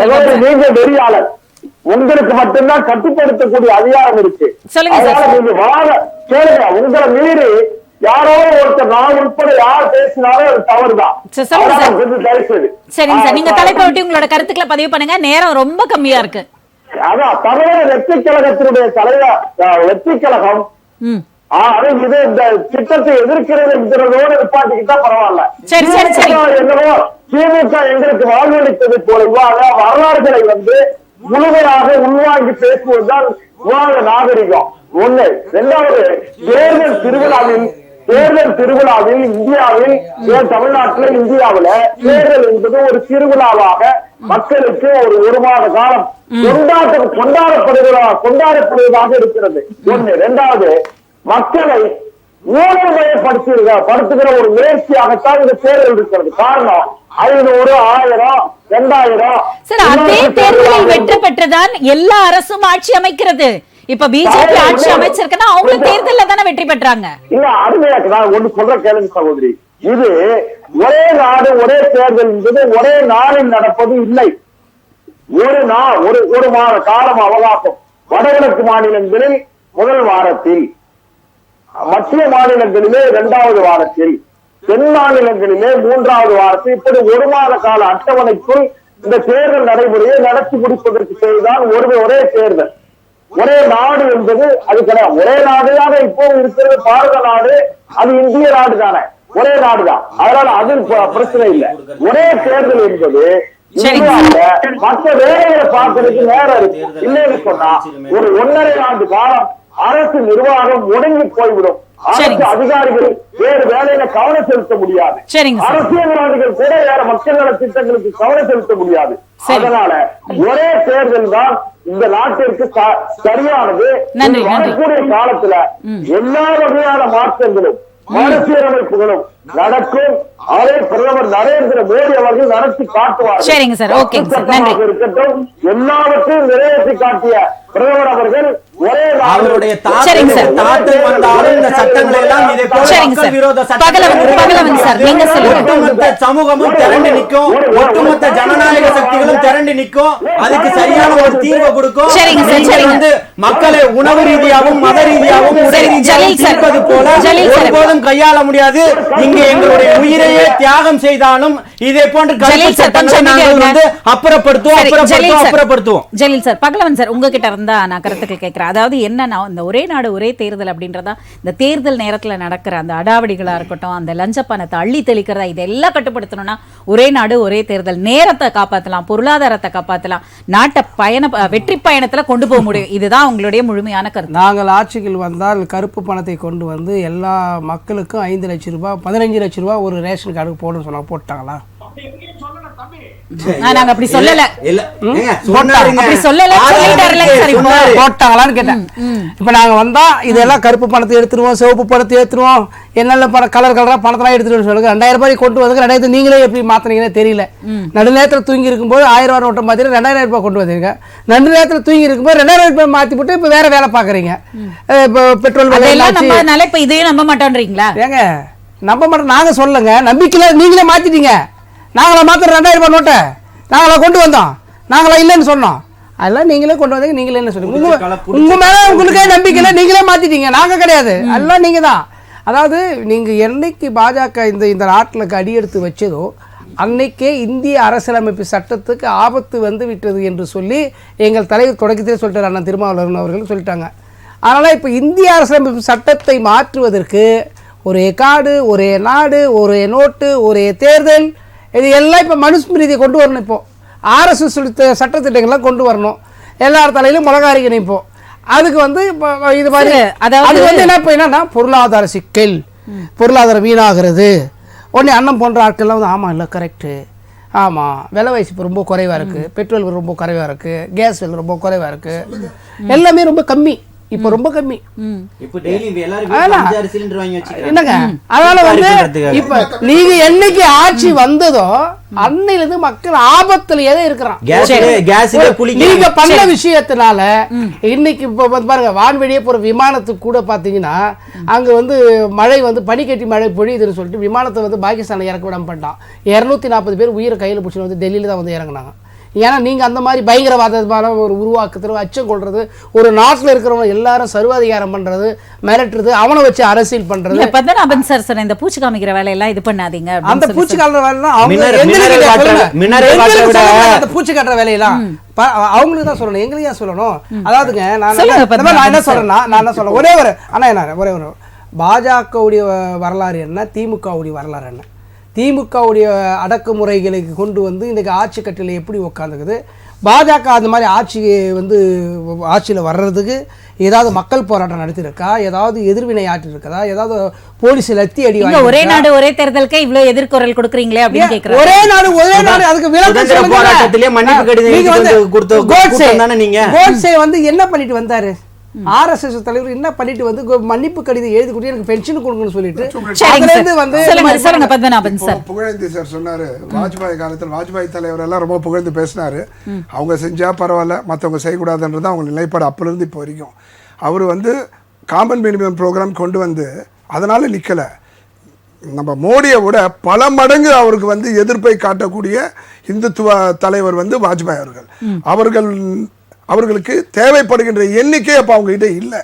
உங்களுக்கு மட்டும்தான் கட்டுப்படுத்தக்கூடிய அதிகாரம் இருக்கு. சொல்லுங்க சார். கேளுங்க, உங்களை மீறி யாரோ ஒருத்தர், நான் உட்பட யார் பேசினாலும் அது தவறுதான். சரிங்க சார், நீங்க தலைப்பை ஒட்டி உங்களோட கருத்துக்களை பதிவு பண்ணுங்க. நேரம் ரொம்ப கம்மியா இருக்கு. அதான் தமிழக வெற்றி கழகத்தினுடைய தலைவர் வெற்றி கழகம் இது இந்த திட்டத்தை எதிர்க்கிறதுங்கிறதோடு நிப்பாட்டிக்கிட்டா பரவாயில்ல. என்னவோ திமுக எங்களுக்கு வாழ்வளித்தது போலவோ வரலாறுகளை வந்து முழுமையாக உள்வாங்கி பேசுவதுதான் நாகரிகம். ஒண்ணு. இரண்டாவது, தேர்தல் திருவிழாவில் இந்தியாவில், தமிழ்நாட்டில் இந்தியாவில தேர்தல் என்பது ஒரு திருவிழாவாக மக்களுக்கு ஒரு மாத காலம் கொண்டாடப்படுவதாக இருக்கிறது. ஒண்ணு. இரண்டாவது, மக்களை ஊழல்மயப்படுத்துகிற ஒரு முயற்சியாகத்தான் இந்த தேர்தல் இருக்கிறது. காரணம் 500, 1000, 2000. சார், அதே தேர்தலில் வெற்றி பெற்றதான் எல்லா அரசும் ஆட்சி அமைக்கிறது. இப்ப பிஜேபி ஆட்சி அமைச்சிருக்குன்னா அவங்க தேர்தல்ல தானே வெற்றி பெற்றாங்க. இல்ல, அருமையாக்கு நான் ஒண்ணு சொல்ற கேளுங்க சகோதரி. இது ஒரே நாடு ஒரே தேர்தல் என்பது ஒரே நாளில் நடப்பது இல்லை. ஒரு மாத காலம் அவகாசம். வடகிழக்கு மாநிலங்களில் முதல் வாரத்தில், மத்திய மாநிலங்களிலே 2வது வாரத்தில், தென் மாநிலங்களிலே 3வது வாரத்தில், இப்படி ஒரு மாத கால அட்டவணைக்குள் இந்த தேர்தல் நடைமுறையை நடத்தி முடிப்பதற்கு செய்துதான் ஒரே தேர்தல். ஒரே நாடு என்பது அது கிடையாது. ஒரே நாடுதாக இப்போ இருக்கிறது பாரத நாடு, அது இந்திய நாடு தானே, ஒரே நாடுதான். அதனால அது பிரச்சனை இல்லை. ஒரே தேர்தல் என்பது மற்ற வேலைகளை பார்க்கறதுக்கு நேரம் இருக்கு. இல்லைன்னு சொன்னா ஒரு 1.5 ஆண்டு காலம் அரசு நிர்வாகம் முடங்கி போய்விடும். அரசு அதிகாரிகள் வேறு வேலையில கவனம் செலுத்த முடியாது. அரசியல்வாதிகள் கூட வேற மக்கள் நல திட்டங்களுக்கு கவனம் செலுத்த முடியாது. அதனால ஒரே தேர்தல் தான் இந்த நாட்டிற்கு சரியானது. வரக்கூடிய காலத்துல எல்லா வகையான மாற்றங்களும் மறுசீரமைப்புகளும் நடக்கும். அதை பிரதமர் நரேந்திர மோடி அவர்கள் நடத்தி காட்டுவார். இருக்கட்டும், எல்லாவற்றையும் நிறைவேற்றி காட்டிய பிரதமர் அவர்கள் ஒரே அவருடைய தாத்தன் வந்தாலும் இந்த சட்டங்களை எல்லாம் இதே போல மக்கள் விரோத ஒட்டுமொத்த சமூகமும் திரண்டு நிற்கும், ஒட்டுமொத்த ஜனநாயக சக்திகளும் திரண்டு நிற்கும். அதுக்கு சரியான ஒரு தீர்வை கொடுக்கும். வந்து மக்களை உணவு ரீதியாகவும் மத ரீதியாகவும் உடை ரீதியாகவும் தீர்ப்பது போல ஒருபோதும் கையாள முடியாது. இங்க எங்களுடைய உயிரையே தியாகம் செய்தாலும் இதே போன்ற அப்புறப்படுத்துவோம். ஜலீல் சார், பகலவன் சார், உங்ககிட்ட இருந்தா நான் கருத்துக்கள் கேட்கிறேன். அதாவது என்னன்னா, இந்த ஒரே நாடு ஒரே தேர்தல் அப்படின்றதா இந்த தேர்தல் நேரத்துல நடக்கிற அந்த அடாவடிகளா இருக்கட்டும், அந்த லஞ்ச பணத்தை அள்ளி தெளிக்கிறதா, இதெல்லாம் கட்டுப்படுத்தணும்னா ஒரே நாடு ஒரே தேர்தல். நேரத்தை காப்பாற்றலாம், பொருளாதாரத்தை காப்பாற்றலாம், நாட்டை வெற்றி பயணத்துல கொண்டு போக முடியும். இதுதான் உங்களுடைய முழுமையான கருத்து. நாங்கள் ஆட்சிகள் வந்தால் கருப்பு பணத்தை கொண்டு வந்து எல்லா மக்களுக்கும் 5 லட்சம் ரூபாய் 15 லட்சம் ரூபாய் ஒரு ரேஷன் கார்டுக்கு போடணும்னு சொன்னாங்க. போட்டாங்களா? நாங்க அப்படி சொல்லல. போட்டாங்களான்னு கேட்டேன். இப்ப நாங்க வந்தா இதெல்லாம் கருப்பு பணத்தை எடுத்துருவோம், சிவப்பு பணத்தை எடுத்துருவோம், என்னென்ன கலர் கலரா பணத்தெல்லாம் எடுத்துட்டு சொல்லுங்க. 2000 ரூபாய் கொண்டு வந்து 2000 நீங்களே எப்படி மாத்தினீங்கன்னு தெரியல. நடு நேரத்தில் தூங்கி இருக்கும்போது 1000 ரூபாய் நோட்டை மாத்திட்டு 2000 ரூபாய் கொண்டு வந்தீங்க. நடு நேரத்தில் தூங்கி இருக்கும்போது 2000 ரூபாய் மாத்தி போட்டு இப்ப வேற வேலை பாக்குறீங்க. இப்ப பெட்ரோல் விலை இப்ப இதையும் நம்ப மாட்டோன்றீங்களா? ஏங்க நம்ப மாட்டோம் நாங்க சொல்லுங்க. நம்பிக்கையில நீங்களே மாத்திட்டீங்க. நாங்களா மாத்திர 2000 ரூபாய் நோட்டை நாங்களா கொண்டு வந்தோம், நாங்களா இல்லைன்னு சொன்னோம். அதெல்லாம் நீங்களே கொண்டு வந்தீங்க. நீங்களே என்ன சொல்லுங்க, உங்க மேல உங்களுக்கே நம்பிக்கையில நீங்களே மாத்திட்டீங்க. நாங்க கிடையாது, எல்லாம் நீங்க தான். அதாவது நீங்க என்னைக்கு பாஜக இந்த நாட்டில் அடியெடுத்து வச்சதோ அன்னைக்கே இந்திய அரசியலமைப்பு சட்டத்துக்கு ஆபத்து வந்து விட்டது என்று சொல்லி எங்கள் தலைவர் தொடக்கத்திலே சொல்லிட்டார், அண்ணா திருமாவளவன் அவர்கள் சொல்லிட்டாங்க. அதனால் இப்போ இந்திய அரசியலமைப்பு சட்டத்தை மாற்றுவதற்கு ஒரே காடு, ஒரே நாடு, ஒரே நோட்டு, ஒரே தேர்தல், இது எல்லாம் இப்போ மனுஸ்மிருதியை கொண்டு வரணும். இப்போது RSS சட்டத்திட்டங்கள்லாம் கொண்டு வரணும். எல்லார் தலையிலும் முளகாரிக்கணும். இப்போது அதுக்கு வந்து இப்போ இது மாதிரி அது வந்து என்ன இப்போ என்னன்னா பொருளாதார சிக்கல், பொருளாதாரம் வீணாகிறது. உடனே அண்ணன் போன்ற ஆட்கள்லாம் வந்து ஆமாம் இல்லை கரெக்டு, ஆமாம் விலைவாசி இப்போ ரொம்ப குறைவாக இருக்குது, பெட்ரோல் ரொம்ப குறைவாக இருக்குது, கேஸ் விலை ரொம்ப குறைவாக இருக்குது, எல்லாமே ரொம்ப கம்மி, இப்போ ரொம்ப கம்மி. என்னங்க அதனால வந்து இப்ப நீங்க என்னைக்கு ஆட்சி வந்ததோ அன்னையிலிருந்து மக்கள் ஆபத்துல ஏதோ இருக்கிறான். நீங்க பண்ண விஷயத்தினால இன்னைக்கு இப்ப பாருங்க, வான்வெளியே போற விமானத்துக்கு கூட பாத்தீங்கன்னா அங்க வந்து மழை வந்து பனிக்கட்டி மழை பொழியுதுன்னு சொல்லிட்டு விமானத்தை வந்து பாகிஸ்தான்ல இறக்க விடாம பண்ணிட்டான். 240 பேர் உயிரை கையில பிடிச்சிட்டு வந்து டெல்லியில தான் வந்து இறங்கினாங்க. ஏன்னா நீங்கள் அந்த மாதிரி பயங்கரவாதமான ஒரு உருவாக்கத்தில் அச்சம் கொள்வது, ஒரு நாட்டில் இருக்கிறவங்க எல்லாரும் சர்வாதிகாரம் பண்ணுறது, மிரட்டுறது, அவனை வச்சு அரசியல் பண்ணுறது. பத்மநாபன் சார் இந்த பூச்சி காமிக்கிற வேலையெல்லாம் இது பண்ணாதீங்க. அந்த பூச்சி காட்டுற வேலைலாம் அந்த பூச்சி காட்டுற வேலையெல்லாம் அவங்களுக்கு தான் சொல்லணும், எங்களுக்கு ஏன் சொல்லணும்? அதாவதுங்க நான் என்ன சொல்றேன் ஒரே ஒரு பாஜகவுடைய வரலாறு என்ன, திமுகவுடைய வரலாறு என்ன? திமுகவுடைய அடக்குமுறைகளுக்கு கொண்டு வந்து இன்றைக்கி ஆட்சி கட்டில் எப்படி உட்காந்துக்குது, பாஜக அந்த மாதிரி ஆட்சியில் வர்றதுக்கு ஏதாவது மக்கள் போராட்டம் நடத்திருக்கா, ஏதாவது எதிர்வினை ஆற்றிருக்கா, ஏதாவது போலீஸ் லத்தி அடி ஒரே நாடு ஒரே தேர்தலுக்கு இவ்வளவு எதிர்குரல் கொடுக்குறீங்களே அப்படின்னு கேக்குறாங்க. ஒரே நாடு அதுக்கு விளக்கம் போராட்டத்திலே மன்னிப்பு கடிதம் கோட்சே வந்து என்ன பண்ணிட்டு வந்தாரு, RSS தலைவர் என்ன பண்ணிட்டு வந்து மன்னிப்பு கடிதம் எழுதி கொடுத்து எனக்கு பென்ஷன் கொடுக்கணும்னு சொல்லிட்டு புகழேந்தி சார் சொன்னாரு. வாஜ்பாய் காலத்தில் வாஜ்பாய் தலைவர் எல்லாம் ரொம்ப புகழ்ந்து பேசினாரு. அவங்க செஞ்சா பரவாயில்ல, மற்றவங்க செய்யக்கூடாதுன்றது அவங்க நிலைப்பாடு அப்போலேருந்து இப்போ வரைக்கும். அவர் வந்து காமன் மினிமம் ப்ரோக்ராம் கொண்டு வந்து அதனால நிக்கல. நம்ம மோடியை விட பல மடங்கு அவருக்கு வந்து எதிர்ப்பை காட்டக்கூடிய இந்துத்துவ தலைவர் வந்து வாஜ்பாய் அவர்கள். அவர்களுக்கு தேவைப்படுகின்ற எண்ணிக்கை அப்ப அவங்க கிட்ட இல்லை.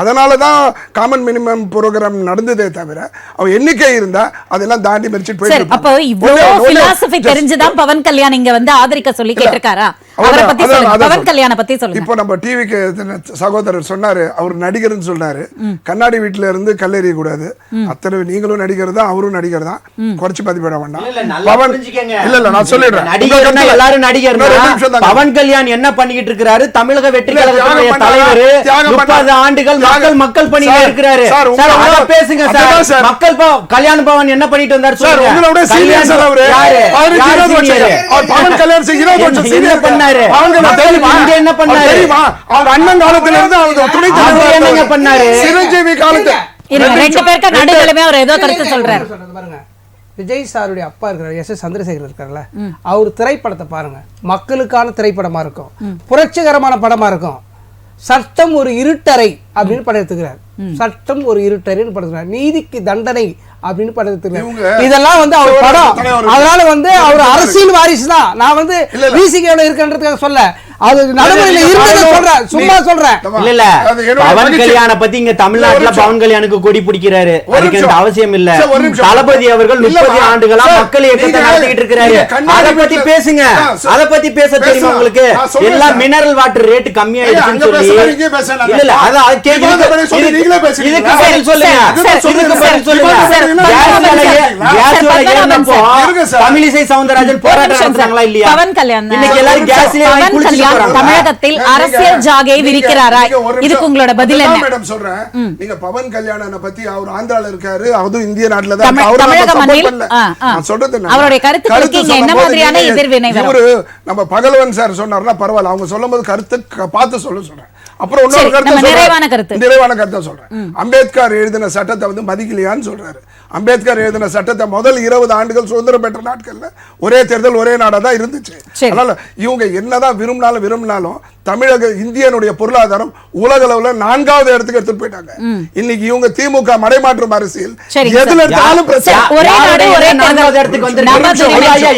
அதனாலதான் காமன் மினிமம் ப்ரோக்ராம் நடந்ததே தவிர அவ எண்ணிக்கை இருந்தா அதெல்லாம் தாண்டி மறிச்சு போயிட்டு. அப்போ இவ்வளவு பிலாசபி தெரிஞ்சுதான் பவன் கல்யாண் இங்க வந்து ஆதரிக்க சொல்லி கேட்டிருக்காரா? அவரை பத்தி சொல்லுங்க, பவன் கல்யாண பத்தி சொல்லுங்க. இப்போ நம்ம டிவிக்கு சகோதரர் சொன்னாரு, அவர் நடிகர்னு சொன்னாரு. கண்ணாடி வீட்டுல இருந்து கல்லெறிய கூடாது. அத்தனை நீங்களும் நடிகர் தான், அவரும் நடிகர் தான், குறைச்சு மதிப்பிட வேண்டாம். பவன் இல்ல நான் சொல்லிடுறேன், எல்லாரும் நடிகர். பவன் கல்யாண் என்ன பண்ணிக்கிட்டு இருக்கிறாரு? தமிழக வெற்றி கழகத்துடைய தலைவர் 30 ஆண்டுகள் மக்கள் பணியில இருக்கிறாரு. பேசுங்க சார். மக்கள் கல்யாண பவன் என்ன பண்ணிட்டு வந்தாரு சொல்லுங்க. உங்களோட சீனியர் சார் அவரு. பவன் கல்யாண் 20 வருஷம் சீனியர் பண்ணாரு. இங்க என்ன பண்ணாரு தெரியுமா? அவர் அண்ணன் காலத்துல இருந்து அவர் துணை தலைவர் என்னங்க பண்ணாரு? சிரஞ்சீவி காலத்துல ரெண்டு பேருக்கு நடுநிலைமையா அவர் ஏதோ கருத்து சொல்றாரு. பாருங்க, விஜய் சாருடைய அப்பா இருக்கிறார், SS சந்திரசேகர் இருக்கார்ல, அவர் திரைப்படத்தை பாருங்க. மக்களுக்கான திரைப்படமா இருக்கும், புரட்சிகரமான படமா இருக்கும். சட்டம் ஒரு இருட்டறை அப்படின்னு படம் எடுத்துக்கிறார். சட்டம் ஒரு இருட்டறைன்னு படம் எடுத்துக்கிறார். நீதிக்கு தண்டனை அப்படின்னு படம் எடுத்துக்கிறார். இதெல்லாம் வந்து அவர் படம். அதனால வந்து அவர் அரசியல் வாரிசு தான். நான் வந்து விசிகேல இருக்கன்றதுக்காக சொல்ல, அது நடைமுறையில இருந்ததை சொல்றேன், சும்மா சொல்றேன். இல்ல பவன் கல்யாண பத்தி இங்க தமிழ்நாட்டுல பவன் கல்யாணுக்கு கொடி பிடிக்கிறாரு, அதுக்கு அந்த அவசியம் இல்ல. தளபதி அவர்கள் 30 ஆண்டுகளா மக்கள் இயக்கத்தை நடத்திட்டு இருக்காரு. அத பத்தி பேசுங்க. அத பத்தி பேச தெரியுமா உங்களுக்கு? எல்லாம் மினரல் வாட்டர் ரேட் கம்மியாயிடுச்சுன்னு சொல்லி இல்ல அத கேக்குறீங்க. இதுக்கு பதில் சொல்லுங்க. இதுக்கு பதில் சொல்லுங்க. தமிழிசை சவுந்தரராஜன் போராட்டம் நடத்துறாங்களா இல்லையா? பவன் கல்யாண் இன்னைக்கு எல்லாரும் கேஸ்ல தமிழகத்தில் அரசியல் ஜாகை விரிக்கிறாரா? இதுக்கு உங்களோட பதில் என்ன? மேடம் சொல்றேன், நீங்க பவன் கல்யாணனை பத்தி அவர் ஆந்திரால இருக்காரு, அதுவும் இந்திய நாட்டுல தான். தமிழக மண்ணில் நான் சொல்றது அவருடைய கருத்து என்ன மாதிரியான எதிர்வினை வரும்? இவரு நம்ம பகலவன் சார் சொன்னார்னா பரவாயில்ல, அவங்க சொல்லும்போது கருத்து பார்த்து சொல்றேன். அப்புறம் இன்னொரு கருத்து, நிறைவான கருத்தை சொல்றேன். அம்பேத்கர் எழுதின சட்டத்தை வந்து மதிக்கலையான்னு சொல்றாரு. அம்பேத்கர் எழுதின சட்டத்தை முதல் 20 ஆண்டுகள் சுதந்திரம் பெற்ற நாட்கள்ல ஒரே தேர்தல் ஒரே நாடா தான் இருந்துச்சு. அதனால இவங்க என்னதான் விரும்பினாலும் தமிழக இந்தியனுடைய பொருளாதாரம் உலக அளவுல 4வது இடத்துக்கு எடுத்துட்டு போயிட்டாங்க. இன்னைக்கு இவங்க திமுக மடைமாற்றும் அரசியல் எதுல இருந்தாலும் பிரச்சனை. ஒரே நாடு ஒரே 4வது இடத்துக்கு வந்து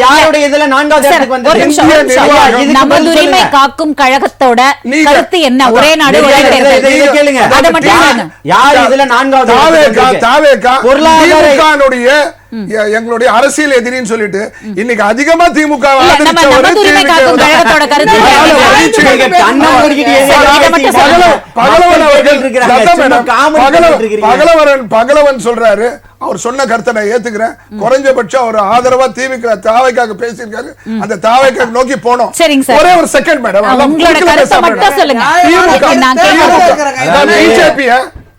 யாரோட இதுல 4வது இடத்துக்கு வந்து நமதுரிமை காக்கும் கழகத்தோட கருத்து என்ன? ஒரே நாடு ஒரே தேர்தல். இத கேளுங்க. அத மட்டும் யார் இதுல 4வது தாவேகா திமுகனுடைய எங்களுடைய அரசியல் எதிரின்னு சொல்லிட்டு இன்னைக்கு அதிகமா திமுக பகலவன் சொல்றாரு. அவர் சொன்ன கருத்தை நான் ஏத்துக்கிறேன். குறைஞ்சபட்சம் ஒரு ஆதரவா திமுக தாவைக்காக பேசியிருக்காரு. அந்த தாவைக்காக நோக்கி போனோம். ஒரே ஒரு செகண்ட் மேடம், பிஜேபி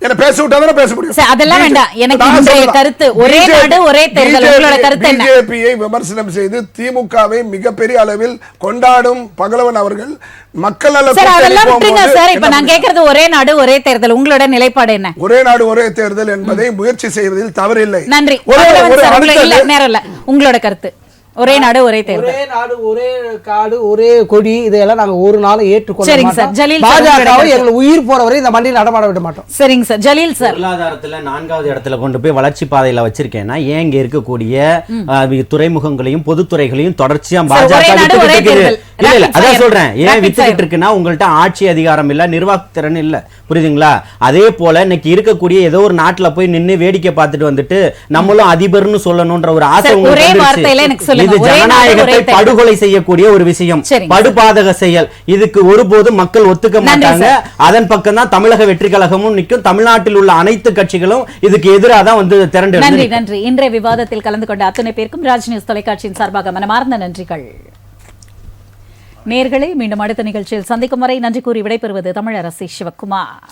என்ன பேச விட்டாதானே பேச முடியும். அதெல்லாம் வேண்டாம். எனக்கு இன்றைய கருத்து ஒரே நாடு ஒரே தேர்தல். உங்களோட கருத்து என்ன? பிஜேபியை விமர்சனம் செய்து திமுகவை மிகப்பெரிய அளவில் கொண்டாடும் பகலவன் அவர்கள் மக்கள் நல அதெல்லாம் விட்டுருங்க சார். இப்ப நான் கேக்குறது ஒரே நாடு ஒரே தேர்தல். உங்களோட நிலைப்பாடு என்ன? ஒரே நாடு ஒரே தேர்தல் என்பதை முயற்சி செய்வதில் தவறில்லை. நன்றி. நேரம் இல்ல, உங்களோட கருத்து. ஒரே நாடு ஒரே தேர்தல். ஒரே நாடு ஒரே காடு ஒரே கொடி, இதெல்லாம் நாங்க ஒரு நாள் ஏற்றுக்கொள்ள மாட்டோம். பாஜகவை எங்களை உயிர் போற வரை இந்த மண்டியில் நடமாட விட மாட்டோம். சரிங்க சார். ஜலீல் சார், பொருளாதாரத்துல 4வது இடத்துல கொண்டு போய் வளர்ச்சி பாதையில வச்சிருக்கேன்னா ஏன் இங்க இருக்கக்கூடிய துறைமுகங்களையும் பொதுத்துறைகளையும் தொடர்ச்சியா பாஜக இல்ல அதான் சொல்றேன். ஏன் வித்துக்கிட்டு இருக்குன்னா உங்கள்ட்ட ஆட்சி அதிகாரம் இல்ல, நிர்வாகத்திறன் இல்ல. புரியுதுங்களா? அதே போல இன்னைக்கு இருக்கக்கூடிய ஏதோ ஒரு நாட்டுல போய் நின்னு வேடிக்கை பார்த்துட்டு வந்துட்டு நம்மளும் அதிபர்னு சொல்லணும்ன்ற ஒரு ஆசை உங்களுக்கு. இது ஜனநாயகத்தை படுகொலை செய்யக்கூடிய ஒரு விஷயம், படுபாதக செயல். இதுக்கு ஒருபோதும் மக்கள் ஒத்துக்க மாட்டாங்க. அதன் பக்கம் தான் தமிழக வெற்றி கழகமும் நிற்கும். தமிழ்நாட்டில் உள்ள அனைத்து கட்சிகளும் இதுக்கு எதிராக தான் வந்து திரண்டு. நன்றி. இன்றைய விவாதத்தில் கலந்து கொண்ட அத்தனை பேருக்கும் ராஜ் நியூஸ் தொலைக்காட்சியின் சார்பாக மனமார்ந்த நன்றிகள். நேயர்களே, மீண்டும் அடுத்த நிகழ்ச்சியில் சந்திக்கும் வரை நன்றி கூறி விடைபெறுவது தமிழரசி சிவக்குமார்.